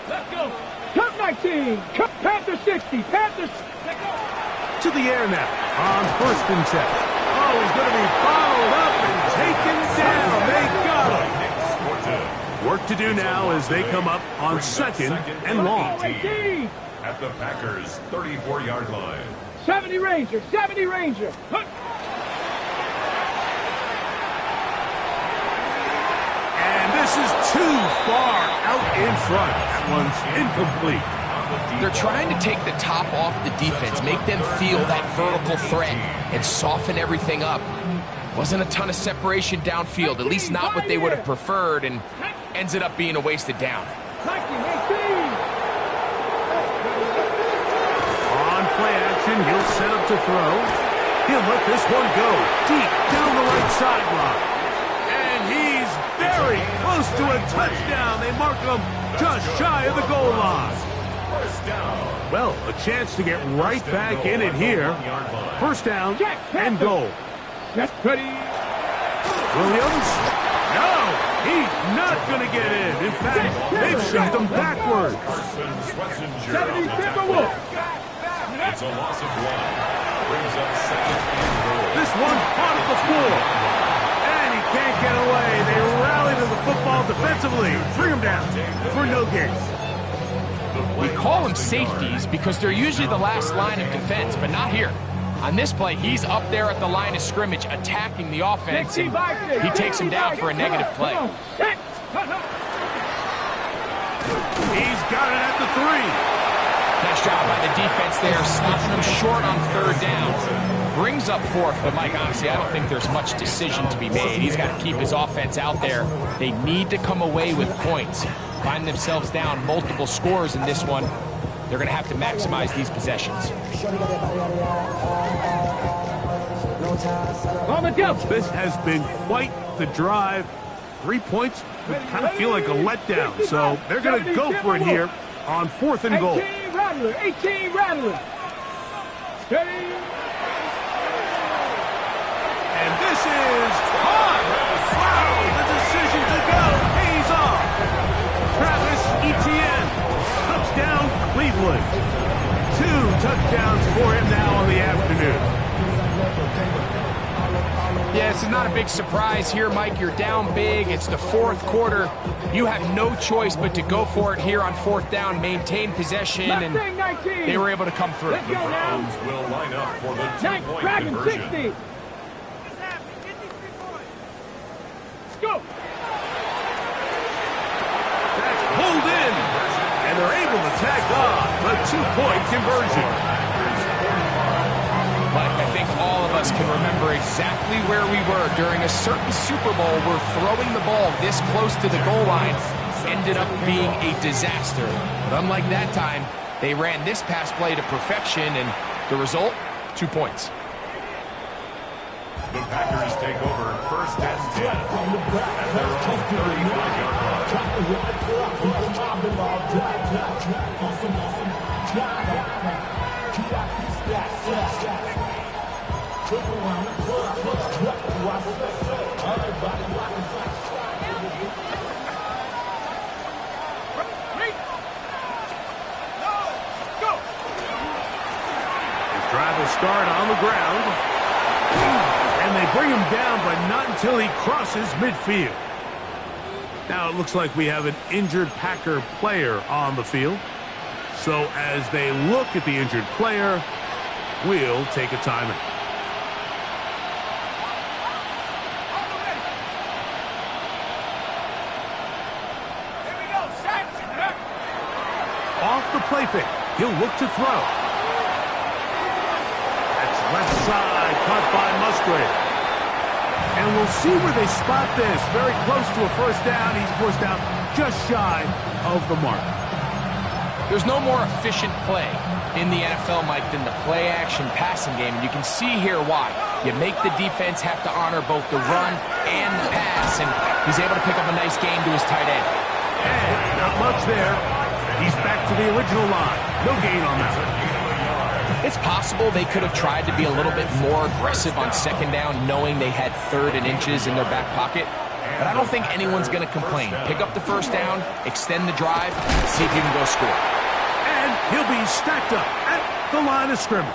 Speaker 3: Let's go. Cut 19. Cut Panther 60. Panthers.
Speaker 1: To the air now on 1st and 10. Oh, he's going to be bottled up and taken down. They got him. Work to do now as they come up on 2nd and long.
Speaker 2: At the Packers' 34-yard line.
Speaker 3: 70 Ranger. 70 Ranger.
Speaker 1: This is too far out in front. That one's incomplete.
Speaker 4: They're trying to take the top off the defense, make them feel that vertical threat, and soften everything up. Wasn't a ton of separation downfield, at least not what they would have preferred, and ends it up being a wasted down.
Speaker 1: On play action, he'll set up to throw. He'll let this one go deep down the right sideline. And he's very close to a touchdown. They mark him just shy of the goal line. Well, a chance to get right back in it here. 1st down and goal.
Speaker 3: That's pretty.
Speaker 1: Williams? No, he's not going to get in. In fact, they've shoved him backwards.
Speaker 3: 70 Timberwolves.
Speaker 2: It's a loss of 1. Brings up 2nd and goal.
Speaker 1: This one caught at the floor. And he can't get away. They rally to the football defensively. Bring him down for no gain.
Speaker 4: We call them safeties because they're usually the last line of defense, but not here. On this play, he's up there at the line of scrimmage attacking the offense, and he takes him down for a negative play.
Speaker 1: He's got it at the 3.
Speaker 4: Nice job by the defense there, stopping him short on 3rd down. Brings up 4th, but Mike, honestly, I don't think there's much decision to be made. He's got to keep his offense out there. They need to come away with points. Find themselves down multiple scores in this one. They're going to have to maximize these possessions.
Speaker 1: This has been quite the drive. 3 points would kind of feel like a letdown. So they're going to go for it here on 4th and goal.
Speaker 3: 18 Rattler, 18 Rattler. Steady.
Speaker 1: And this is hard. Wow, the decision to go pays off. Travis Etienne, touchdown Cleveland. 2 touchdowns for him now on the afternoon.
Speaker 4: Yeah, this is not a big surprise here, Mike. You're down big. It's the 4th quarter. You have no choice but to go for it here on 4th down, maintain possession, and they were able to come through.
Speaker 2: The Browns will line up for the 2-point conversion.
Speaker 3: 60. Let's go.
Speaker 1: That's pulled in, and they're able to tag on the 2-point conversion.
Speaker 4: Mike, I think all of us can remember exactly where we were during a certain Super Bowl where throwing the ball this close to the goal line ended up being a disaster. But unlike that time, they ran this pass play to perfection, and the result, 2 points.
Speaker 2: The Packers take over 1st and 10 at their own 35-yard line.
Speaker 1: Drive will start on the ground. And they bring him down, but not until he crosses midfield. Now it looks like we have an injured Packer player on the field. So as they look at the injured player, we'll take a timeout. Off the play fake, he'll look to throw. Left side, caught by Musgrave. And we'll see where they spot this. Very close to a 1st down. He's forced out just shy of the mark.
Speaker 4: There's no more efficient play in the NFL, Mike, than the play-action passing game. And you can see here why. You make the defense have to honor both the run and the pass. And he's able to pick up a nice gain to his tight end.
Speaker 1: And not much there. He's back to the original line. No gain on that one.
Speaker 4: It's possible they could have tried to be a little bit more aggressive on 2nd down, knowing they had 3rd and inches in their back pocket. But I don't think anyone's going to complain. Pick up the 1st down, extend the drive, see if you can go score.
Speaker 1: And he'll be stacked up at the line of scrimmage.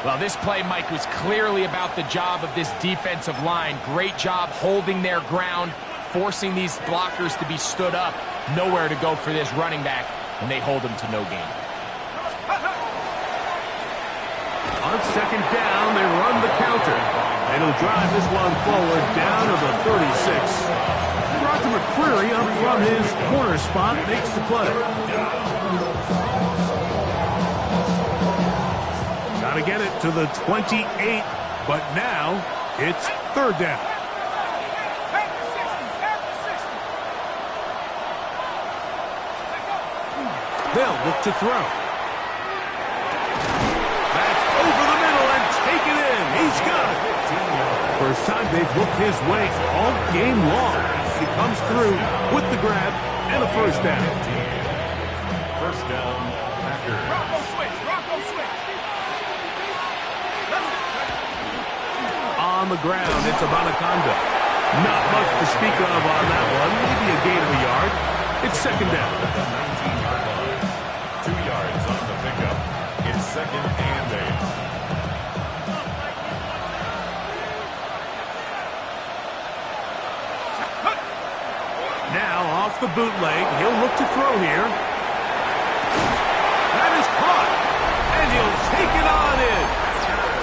Speaker 4: Well, this play, Mike, was clearly about the job of this defensive line. Great job holding their ground, forcing these blockers to be stood up. Nowhere to go for this running back, and they hold him to no gain.
Speaker 1: On 2nd down, they run the counter. And he'll drive this one forward down to the 36. Roger McCreary up from his corner spot makes the play. Got to get it to the 28, but now it's 3rd down. They'll look to throw. He's got it. First time they've looked his way all game long. He comes through with the grab and a 1st down.
Speaker 2: 1st down, Packers.
Speaker 3: Rocco switch, Rocco switch.
Speaker 1: On the ground, it's Abanaconda. Not much to speak of on that one. Maybe a gain of a yard. It's 2nd down.
Speaker 2: 19-yard line. 2 yards on the pickup. It's 2nd and 8.
Speaker 1: Now off the bootleg, he'll look to throw here. That is caught, and he'll take it on in.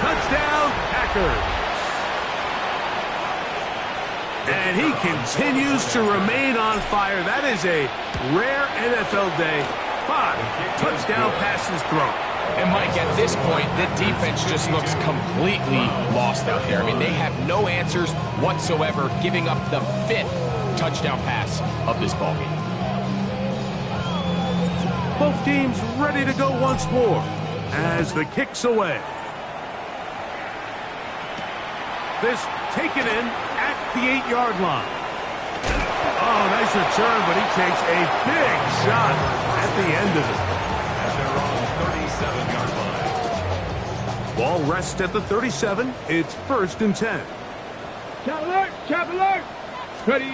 Speaker 1: Touchdown, Packers. And he continues to remain on fire. That is a rare NFL day. 5 touchdown passes thrown.
Speaker 4: And Mike, at this point, the defense just looks completely lost out there. I mean, they have no answers whatsoever, giving up the 5th touchdown pass of this ballgame.
Speaker 1: Both teams ready to go once more as the kick's away. This taken in at the 8-yard line. Oh, nice return, but he takes a big shot at the end of it.
Speaker 2: And they're on the 37-yard line.
Speaker 1: Ball rests at the 37. It's 1st and 10.
Speaker 3: Cap alert! Cap alert! Ready!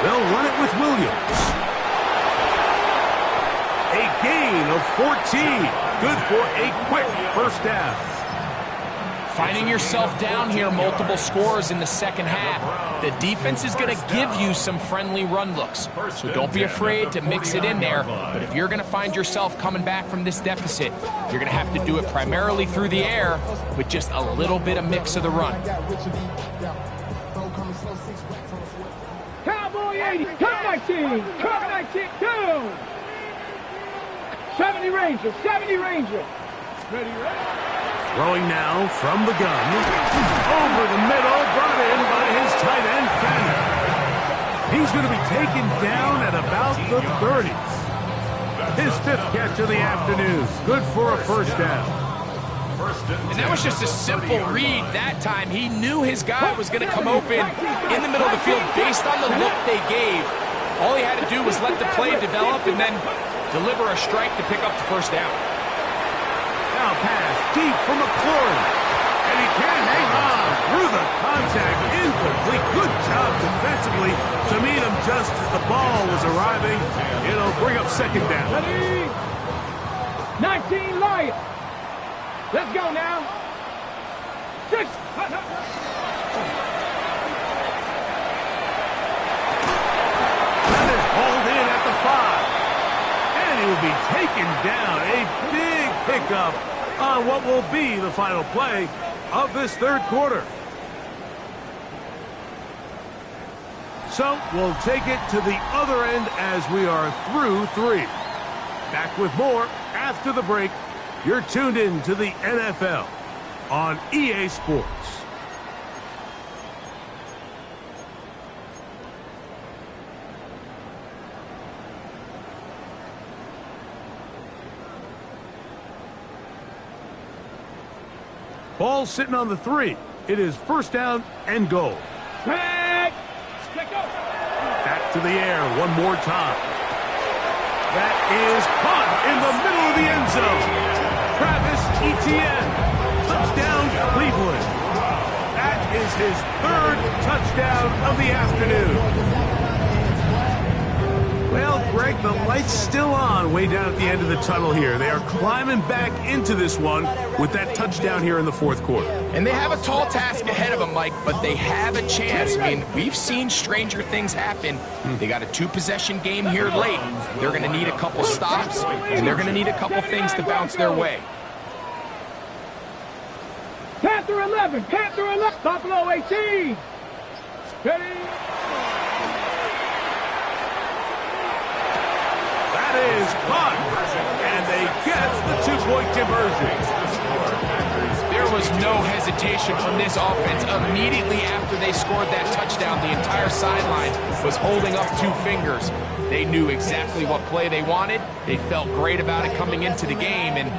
Speaker 1: They'll run it with Williams. A gain of 14. Good for a quick first down.
Speaker 4: Finding yourself down here, multiple scores in the second half. The defense is going to give you some friendly run looks, so don't be afraid to mix it in there. But if you're going to find yourself coming back from this deficit, you're going to have to do it primarily through the air with just a little bit of mix of the run.
Speaker 3: Cowboy 80! Cover 19! Cover 19! Down! 70 Ranger! 70 Ranger! Ready, ready!
Speaker 1: Throwing now from the gun. Over the middle, brought in by his tight end, Fenner. He's going to be taken down at about the 30s. His 5th catch of the afternoon. Good for a first down.
Speaker 4: And that was just a simple read that time. He knew his guy was going to come open in the middle of the field based on the look they gave. All he had to do was let the play develop and then deliver a strike to pick up the first down.
Speaker 1: Now pass deep for McLaurin. And he can't hang on through the contact. Incomplete. Good job defensively to meet him just as the ball was arriving. It'll bring up 2nd down.
Speaker 3: Ready! 19 Lions! Let's go now! 6!
Speaker 1: That is hauled in at the 5. And he will be taken down. A big pickup on what will be the final play of this 3rd quarter. So we'll take it to the other end as we are through 3. Back with more after the break. You're tuned in to the NFL on EA Sports. Ball sitting on the 3. It is 1st down and goal.
Speaker 3: Back! Let go!
Speaker 1: Back to the air one more time. That is caught in the middle of the end zone. Travis Etienne. Touchdown, Cleveland. That is his 3rd touchdown of the afternoon. Well, Greg, the light's still on way down at the end of the tunnel here. They are climbing back into this one with that touchdown here in the 4th quarter.
Speaker 4: And they have a tall task ahead of them, Mike, but they have a chance. I mean, we've seen stranger things happen. They got a 2-possession game here late. They're going to need a couple stops, and they're going to need a couple things to bounce their way.
Speaker 3: Panther 11! Panther 11! Buffalo 18! Ready?
Speaker 1: That is caught, and they get the 2-point conversion.
Speaker 4: There was no hesitation from this offense. Immediately after they scored that touchdown, the entire sideline was holding up 2 fingers. They knew exactly what play they wanted. They felt great about it coming into the game, and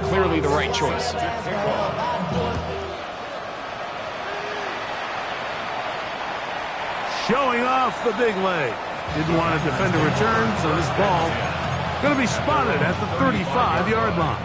Speaker 4: clearly the right choice.
Speaker 1: Showing off the big leg. Didn't want to defend a return, so this ball going to be spotted at the 35-yard line.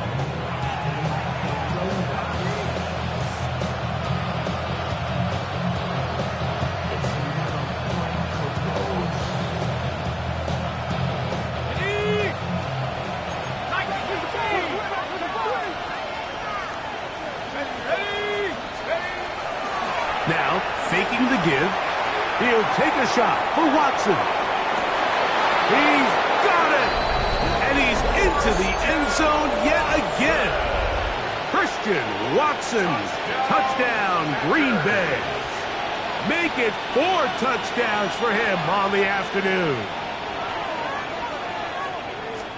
Speaker 1: Now, faking the give, he'll take a shot for Watson. He's got it! And he's into the end zone yet again. Christian Watson, touchdown, Green Bay. Make it 4 touchdowns for him on the afternoon.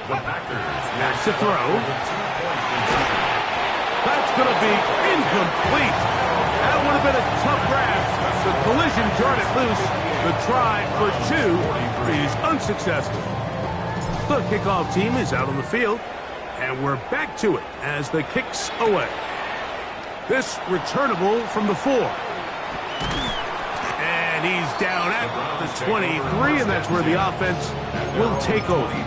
Speaker 1: Back to throw. That's going to be incomplete. That would have been a tough grab. The collision jarred it loose. The try for 2 is unsuccessful. The kickoff team is out on the field, and we're back to it as the kick's away. This returnable from the 4. And he's down at the 23, and that's where the offense will take over.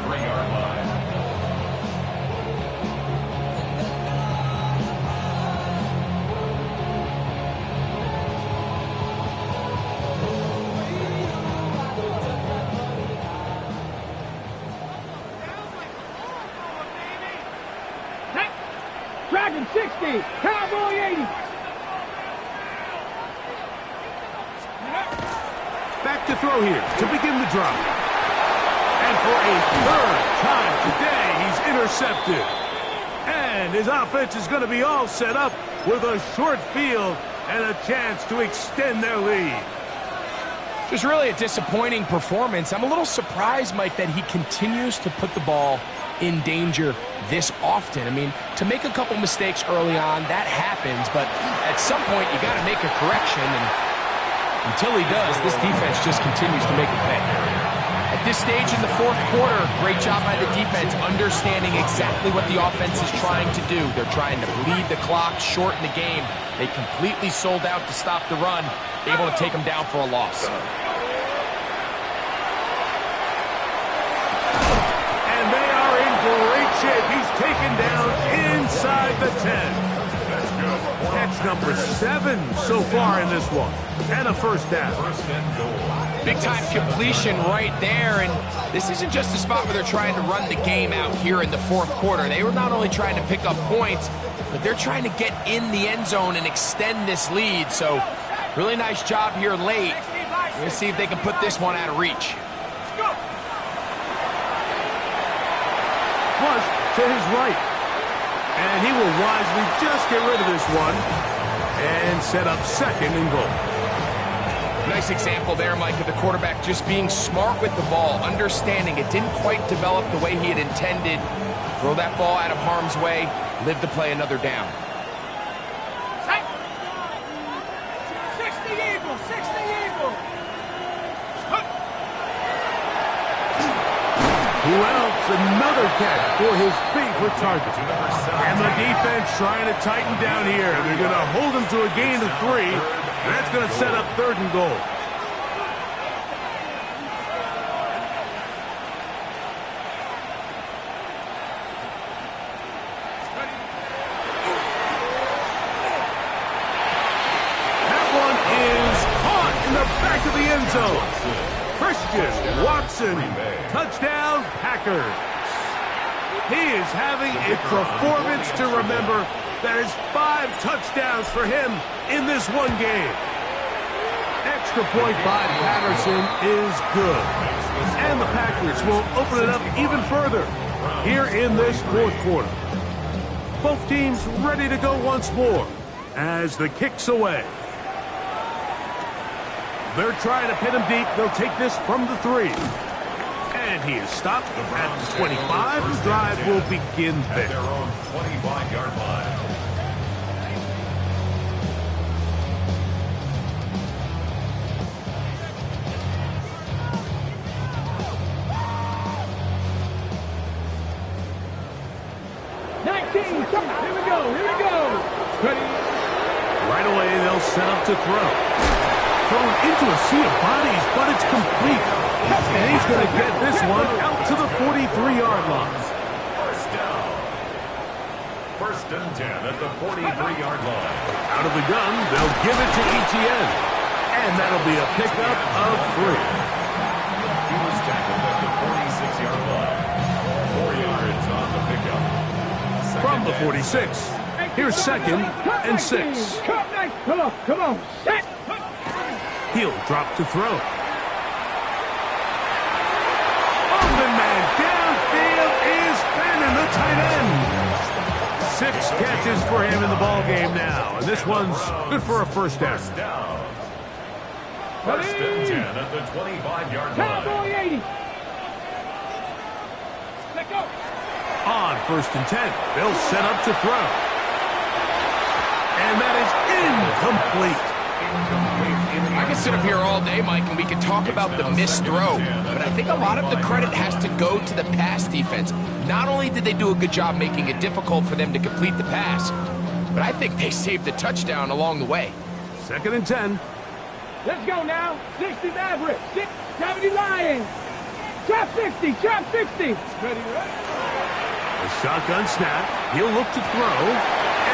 Speaker 3: Dragon 60, Cowboy 80.
Speaker 1: Back to throw here to begin the drive. And for a third time today, he's intercepted. And his offense is going to be all set up with a short field and a chance to extend their lead.
Speaker 4: Just really a disappointing performance. I'm a little surprised, Mike, that he continues to put the ball in danger this often. I mean, to make a couple mistakes early on, that happens, but at some point you got to make a correction, and until he does, this defense just continues to make it pay. At this stage in the fourth quarter, great job by the defense understanding exactly what the offense is trying to do. They're trying to bleed the clock, shorten the game. They completely sold out to stop the run, able to take them down for a loss.
Speaker 1: Great shape. He's taken down inside the 10. Catch number 7 so far in this one. And a first down.
Speaker 4: Big time completion right there. And this isn't just a spot where they're trying to run the game out here in the fourth quarter. They were not only trying to pick up points, but they're trying to get in the end zone and extend this lead. So really nice job here late. We're going to see if they can put this one out of reach.
Speaker 1: Flush to his right. And he will wisely just get rid of this one and set up second and goal.
Speaker 4: Nice example there, Mike, of the quarterback just being smart with the ball, understanding it didn't quite develop the way he had intended. Throw that ball out of harm's way, live to play another down.
Speaker 3: 60 Eagles, 60 Eagles.
Speaker 1: Who else? Another catch for his favorite target. And the defense trying to tighten down here. They're going to hold him to a gain of 3. That's going to set up third and goal. That one is caught in the back of the end zone. Christian Watson, touchdown Packers. He is having a performance to remember. That is 5 touchdowns for him in this one game. Extra point by Patterson is good. And the Packers will open it up even further here in this fourth quarter. Both teams ready to go once more as the kick's away. They're trying to pin him deep. They'll take this from the 3. And he is stopped at the 25. The drive will begin there.
Speaker 2: At their own 25-yard line.
Speaker 3: Here we go. Ready?
Speaker 1: Right away, they'll set up to throw. Thrown into a sea of bodies, but it's complete. And he's going to get this one out to the 43-yard line.
Speaker 2: First down. First and 10 at the 43-yard line.
Speaker 1: Out of the gun, they'll give it to Etienne. And that'll be a pickup of 3.
Speaker 2: He was tackled at the 46-yard line. 4 yards on the pickup.
Speaker 1: From the 46, here's second and 6.
Speaker 3: Come on. Set.
Speaker 1: He'll drop to throw. Open man downfield is Bannon, the tight end. 6 catches for him in the ball game now, and this one's good for a first down.
Speaker 2: First and 10 at the 25-yard line.
Speaker 3: Cowboy 80. Let go.
Speaker 1: On first and 10, they'll set up to throw. And that is incomplete.
Speaker 4: I can sit up here all day, Mike, and we can talk about the missed throw, but I think a lot of the credit has to go to the pass defense. Not only did they do a good job making it difficult for them to complete the pass, but I think they saved the touchdown along the way.
Speaker 1: 2nd and 10.
Speaker 3: Let's go now. 60 Maverick. 70 Lions. Trap 60. Trap 60. Ready.
Speaker 1: A shotgun snap. He'll look to throw.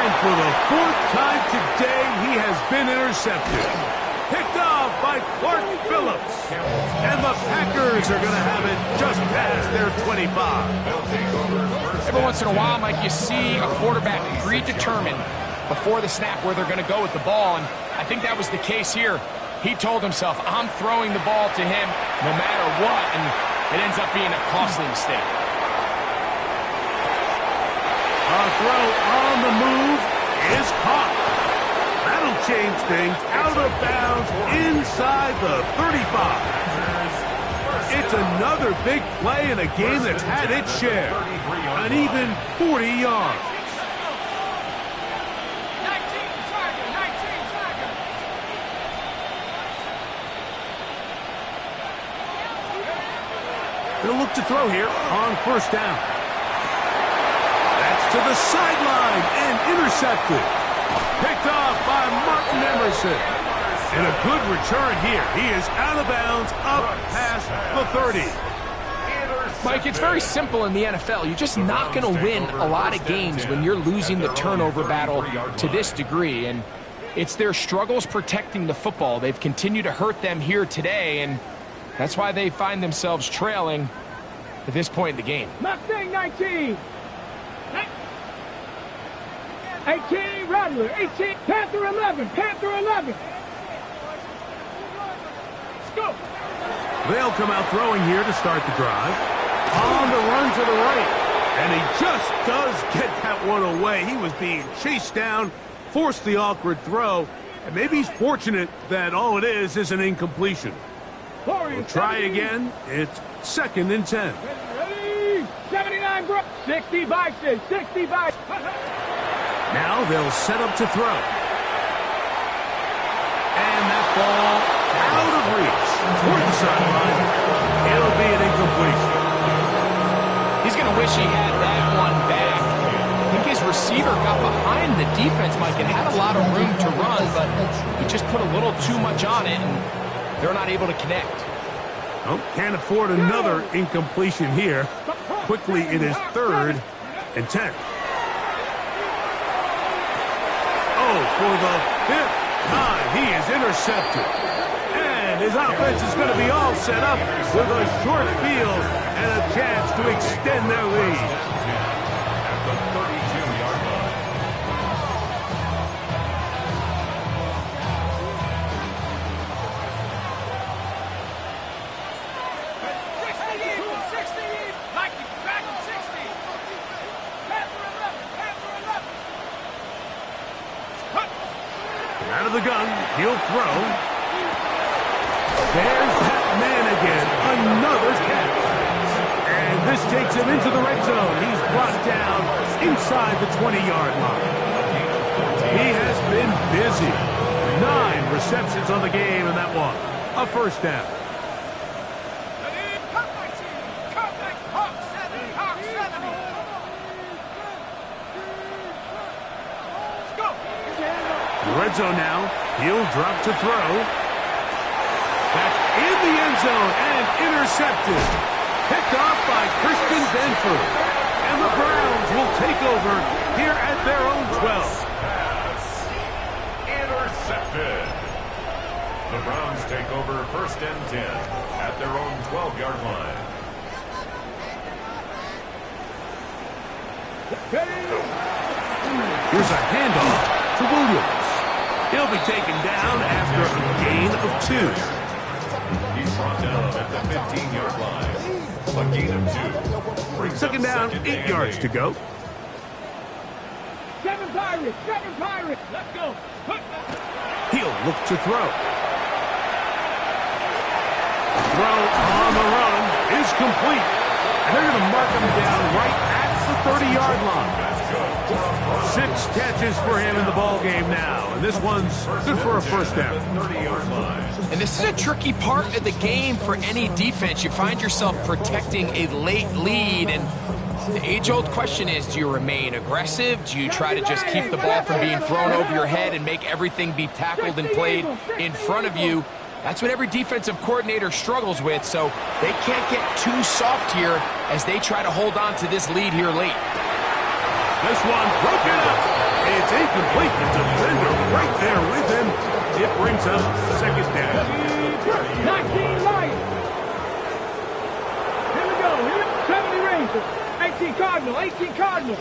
Speaker 1: And for the 4th time today, he has been intercepted. Picked off by Clark Phillips. And the Packers are going to have it just past their 25.
Speaker 4: Every once in a while, Mike, you see a quarterback predetermined before the snap where they're going to go with the ball, and I think that was the case here. He told himself, I'm throwing the ball to him no matter what, and it ends up being a costly mistake.
Speaker 1: A throw on the move is caught. That'll change things. Out of bounds inside the 35. It's another big play in a game that's had its share. An even 40 yards.
Speaker 3: 19 Tiger. 19 Tiger.
Speaker 1: They'll look to throw here on 1st down. That's to the sideline and intercepted. Picked off by Martin Emerson. And a good return here. He is out of bounds up past the 30.
Speaker 4: Mike, it's very simple in the NFL. You're just not going to win a lot of games when you're losing the turnover battle to this degree. And it's their struggles protecting the football. They've continued to hurt them here today, and that's why they find themselves trailing at this point in the game.
Speaker 3: Mustang 19. 18 Rattler. 18 Panther 11. Panther 11. Let's go.
Speaker 1: They'll come out throwing here to start the drive. On the run to the right. And he just does get that one away. He was being chased down, forced the awkward throw, and maybe he's fortunate that all it is an incompletion. We'll try again. It's 2nd and 10.
Speaker 3: Ready. 79 bro. 60 Bison. 60 Bison.
Speaker 1: Now they'll set up to throw. And that ball out of reach. Toward the sideline. It'll be an incompletion.
Speaker 4: He's going to wish he had that one back. I think his receiver got behind the defense, Mike, and had a lot of room to run, but he just put a little too much on it, and they're not able to connect.
Speaker 1: Oh, can't afford another incompletion here. Quickly, it is 3rd and 10. Oh, for the 5th time, he is intercepted. And his offense is going to be all set up with a short field and a chance to extend their lead.
Speaker 2: At the 32-yard line.
Speaker 1: Out of the gun, he'll throw. There's that man again, another catch. And this takes him into the red zone. He's brought down inside the 20-yard line. He has been busy. 9 receptions on the game, and that one, a 1st down. Red zone now. He'll drop to throw. That's in the end zone and intercepted. Picked off by Christian Benford. And the Browns will take over here at their own 12.
Speaker 2: Intercepted. The Browns take over 1st and 10 at their own 12-yard line.
Speaker 1: Here's a handoff to Williams. He'll be taken down after a gain of 2.
Speaker 2: He's brought down at the 15-yard line. A gain of 2. Brings
Speaker 1: 2nd down, 8 yards to go.
Speaker 3: 7 Pirates. 7 Pirates. Let's go.
Speaker 1: He'll look to throw. Throw on the run is complete. And they're going to mark him down right at the 30-yard line. 6 catches for him in the ball game now. And this one's good for a 1st down.
Speaker 4: And this is a tricky part of the game for any defense. You find yourself protecting a late lead, and The age-old question is, do you remain aggressive? Do you try to just keep the ball from being thrown over your head and make everything be tackled and played in front of you? That's what every defensive coordinator struggles with, so they can't get too soft here as they try to hold on to this lead here late.
Speaker 1: This one broken up. It's incomplete. The defender right there with him. It brings up second down.
Speaker 3: 19 Lions. Here we go. 70 Rangers. 18 Cardinal. 18 Cardinal.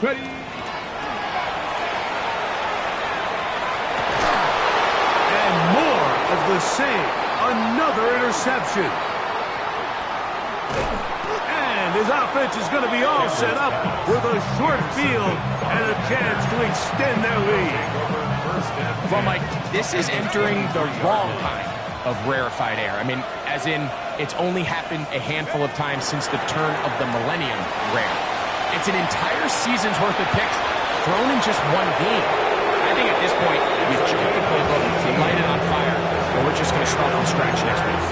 Speaker 3: Ready.
Speaker 1: And more of the same. Another interception. And his offense is going to be all set up with a short field and a chance to extend their lead.
Speaker 4: Well, Mike, this is entering the wrong kind of rarefied air. I mean, as in, it's only happened a handful of times since the turn of the millennium rare. It's an entire season's worth of picks thrown in just one game. I think at this point, we've jumped the playbook, light it on fire, and we're just going to start from scratch next week.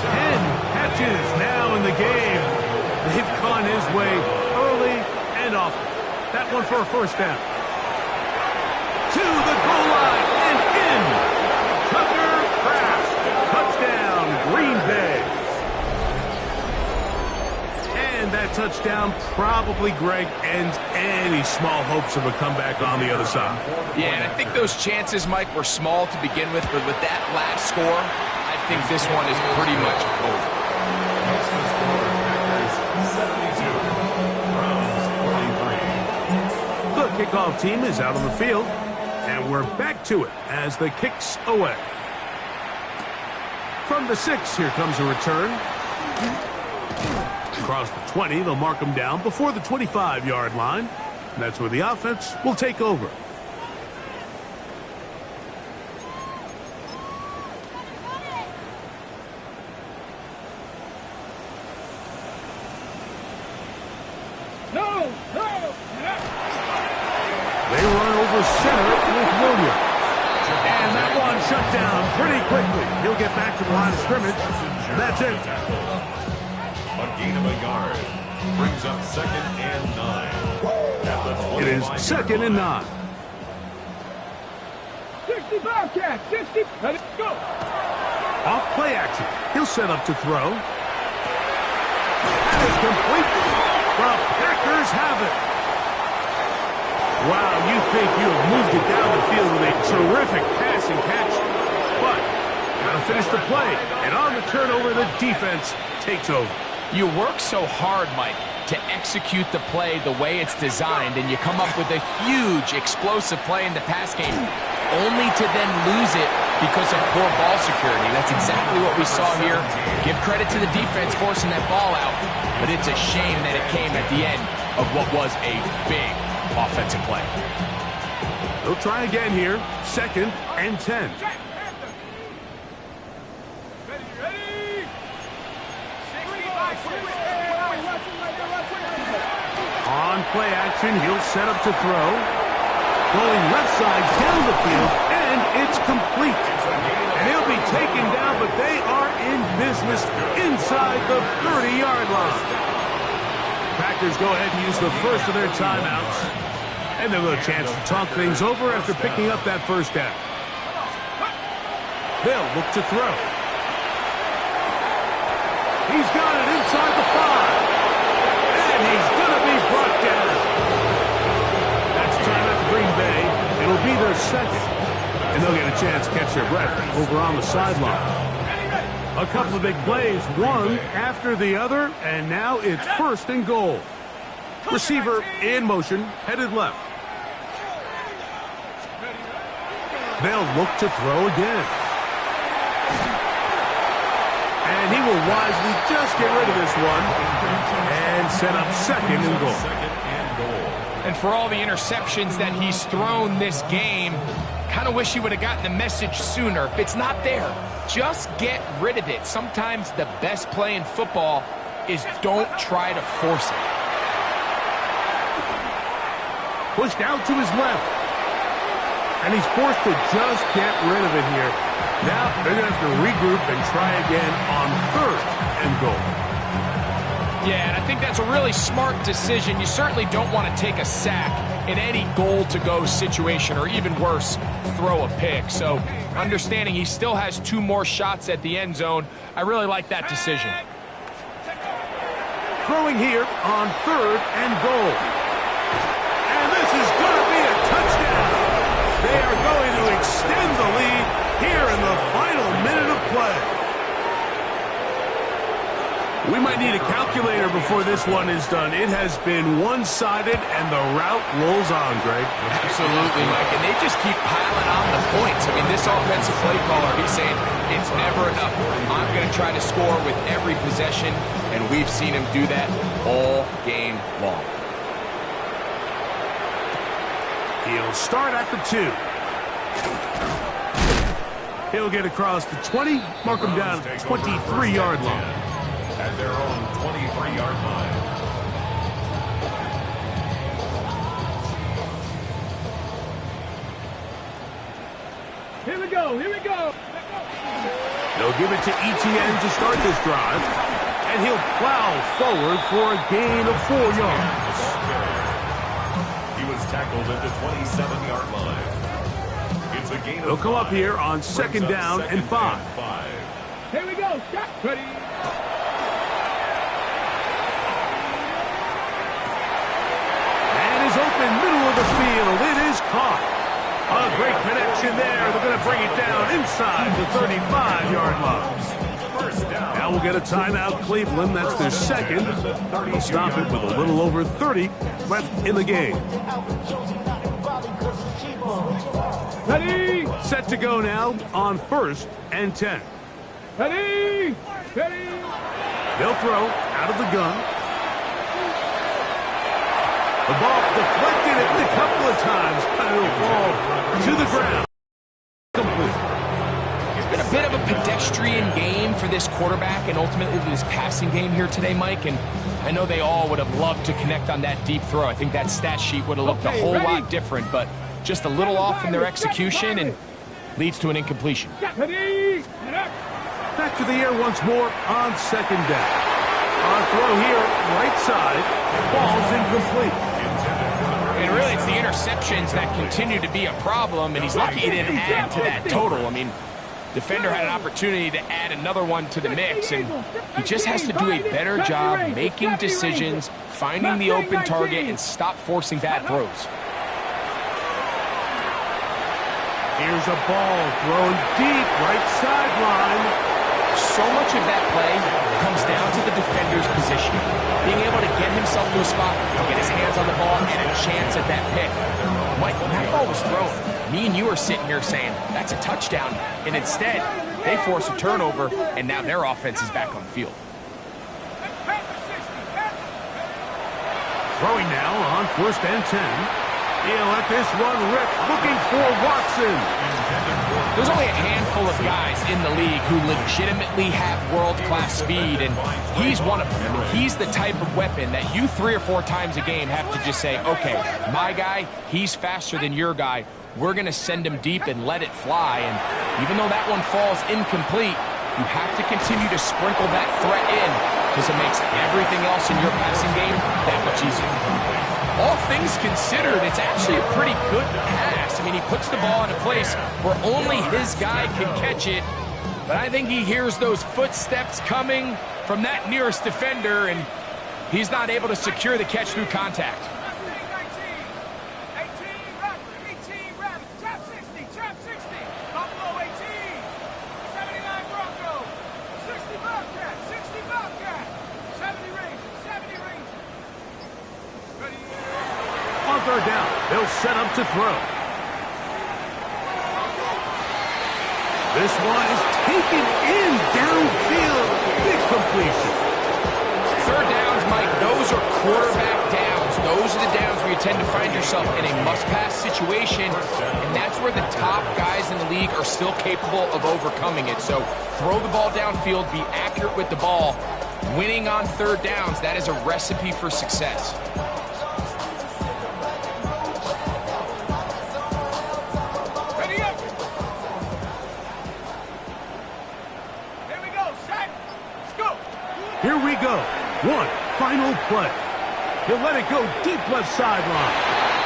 Speaker 1: 10 catches now in the game. They've gone his way early and often. That one for a first down. To the goal line and in. Tucker Kraft. Touchdown, Green Bay. And that touchdown probably, Greg, ends any small hopes of a comeback on the other side.
Speaker 4: Yeah, and I think those chances, Mike, were small to begin with, but with that last score, I think this one is pretty much over.
Speaker 1: The kickoff team is out on the field, and we're back to it as the kick's away. From the 6, here comes a return. Across the 20, they'll mark them down before the 25-yard line. And that's where the offense will take over. They run over center with Williams. And that one shut down pretty quickly. He'll get back to the line of scrimmage. That's it.
Speaker 2: A gain of a yard brings up 2nd and 9.
Speaker 1: It is 2nd and 9.
Speaker 3: 60 Bobcats. 60. Let it go.
Speaker 1: Off play action. He'll set up to throw. That is complete. The Packers have it. Wow, you think you have moved it down the field with a terrific pass and catch. But got to finish the play. And on the turnover, the defense takes over.
Speaker 4: You work so hard, Mike, to execute the play the way it's designed, and you come up with a huge explosive play in the pass game, only to then lose it because of poor ball security. That's exactly what we saw here. Give credit to the defense forcing that ball out, but it's a shame that it came at the end of what was a big offensive play.
Speaker 1: They'll try again here. 2nd and 10. On play action, he'll set up to throw. Going left side down the field, and it's complete. And he'll be taken down, but they are in business inside the 30-yard line. Packers go ahead and use the first of their timeouts. And they'll get a chance to talk things over after picking up that first down. They'll look to throw. He's got it inside the 5. And he's going to be brought down. That's timeout for Green Bay. It'll be their 2nd. And they'll get a chance to catch their breath over on the sideline. A couple of big plays, one after the other, and now it's 1st and goal. Receiver in motion, headed left. They'll look to throw again. And he will wisely just get rid of this one and set up 2nd and goal.
Speaker 4: And for all the interceptions that he's thrown this game, kind of wish he would have gotten the message sooner. If it's not there, just get rid of it. Sometimes the best play in football is don't try to force it.
Speaker 1: Pushed out to his left. And he's forced to just get rid of it here. Now they're going to have to regroup and try again on 3rd and goal.
Speaker 4: Yeah, and I think that's a really smart decision. You certainly don't want to take a sack in any goal-to-go situation, or even worse, throw a pick. So understanding he still has 2 more shots at the end zone, I really like that decision.
Speaker 1: Throwing here on 3rd and goal. And this is going to be a touchdown. They are going to extend the lead here in the final minute of play. We might need a calculator before this one is done. It has been one-sided, and the route rolls on, Greg.
Speaker 4: Absolutely, Mike, and they just keep piling on the points. I mean, this offensive play caller, he's saying it's never enough. I'm going to try to score with every possession, and we've seen him do that all game long.
Speaker 1: He'll start at the 2. He'll get across the 20, mark him down at the 23-yard line.
Speaker 2: At their own 23-yard line.
Speaker 3: Here we go, here we go.
Speaker 1: They'll give it to Etienne to start this drive, and he'll plow forward for a gain of 4 yards.
Speaker 2: He was tackled at the 27-yard line. It's a gain of 5.
Speaker 1: They'll come up here on 2nd down and 5.
Speaker 3: Here we go, shot, ready.
Speaker 1: Open middle of the field. It is caught. A great connection there. They're going to bring it down inside the 35-yard line. Now we'll get a timeout, Cleveland. That's their second. Stop it with a little over 30 left in the game.
Speaker 3: Ready.
Speaker 1: Set to go now on 1st and 10.
Speaker 3: Ready. Ready.
Speaker 1: They'll throw out of the gun. The ball deflected it a couple of times, but it'll fall to the ground. Complete.
Speaker 4: It's been a bit of a pedestrian game for this quarterback and ultimately this passing game here today, Mike. And I know they all would have loved to connect on that deep throw. I think that stat sheet would have looked a whole lot different, but just a little off in their execution and leads to an incompletion.
Speaker 1: Back to the air once more on 2nd down. Our throw here, right side, falls incomplete.
Speaker 4: And really, it's the interceptions that continue to be a problem, and he's lucky he didn't add to that total. I mean, defender had an opportunity to add another one to the mix, and he just has to do a better job making decisions, finding the open target, and stop forcing bad throws.
Speaker 1: Here's a ball thrown deep, right sideline.
Speaker 4: So much of that play comes down to the defender's position. Being able to get himself to a spot, get his hands on the ball, and a chance at that pick. Mike, when that ball was thrown, me and you are sitting here saying, that's a touchdown. And instead, they force a turnover, and now their offense is back on the field.
Speaker 1: Throwing now on 1st and 10. He'll let this one rip, looking for Watson.
Speaker 4: There's only a handful of guys in the league who legitimately have world-class speed, and he's one of them. I mean, he's the type of weapon that you 3 or 4 times a game have to just say, okay, my guy, he's faster than your guy. We're going to send him deep and let it fly. And even though that one falls incomplete, you have to continue to sprinkle that threat in because it makes everything else in your passing game that much easier. All things considered, it's actually a pretty good pass. I mean, he puts the ball in a place where only his guy can catch it. But I think he hears those footsteps coming from that nearest defender, and he's not able to secure the catch through contact.
Speaker 1: On 3rd down, they'll set up to throw. This one is taken in downfield. Big completion.
Speaker 4: 3rd downs, Mike, those are quarterback downs. Those are the downs where you tend to find yourself in a must-pass situation, and that's where the top guys in the league are still capable of overcoming it. So throw the ball downfield, be accurate with the ball. Winning on 3rd downs, that is a recipe for success.
Speaker 1: Here we go. 1, final play. He'll let it go deep left sideline.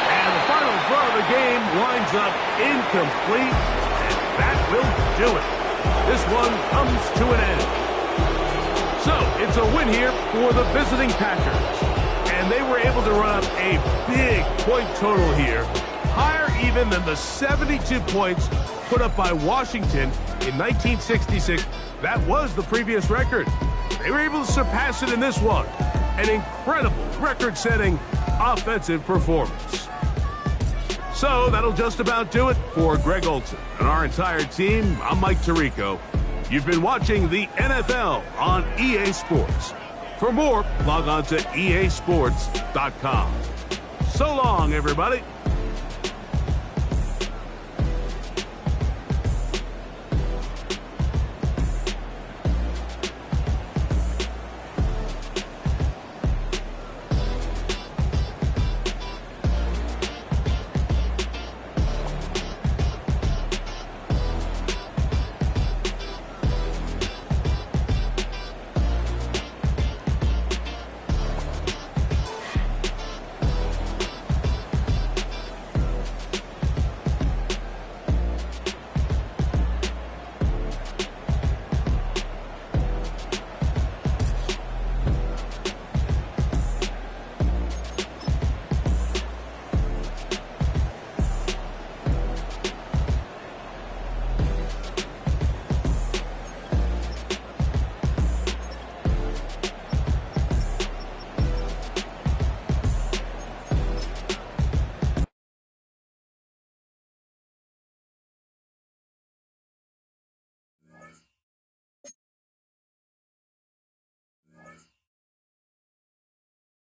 Speaker 1: And the final throw of the game winds up incomplete. And that will do it. This one comes to an end. So, it's a win here for the visiting Packers. And they were able to run up a big point total here, higher even than the 72 points put up by Washington in 1966. That was the previous record. They were able to surpass it in this one. An incredible record-setting offensive performance. So that'll just about do it for Greg Olson and our entire team. I'm Mike Tirico. You've been watching the NFL on EA Sports. For more, log on to easports.com. So long, everybody.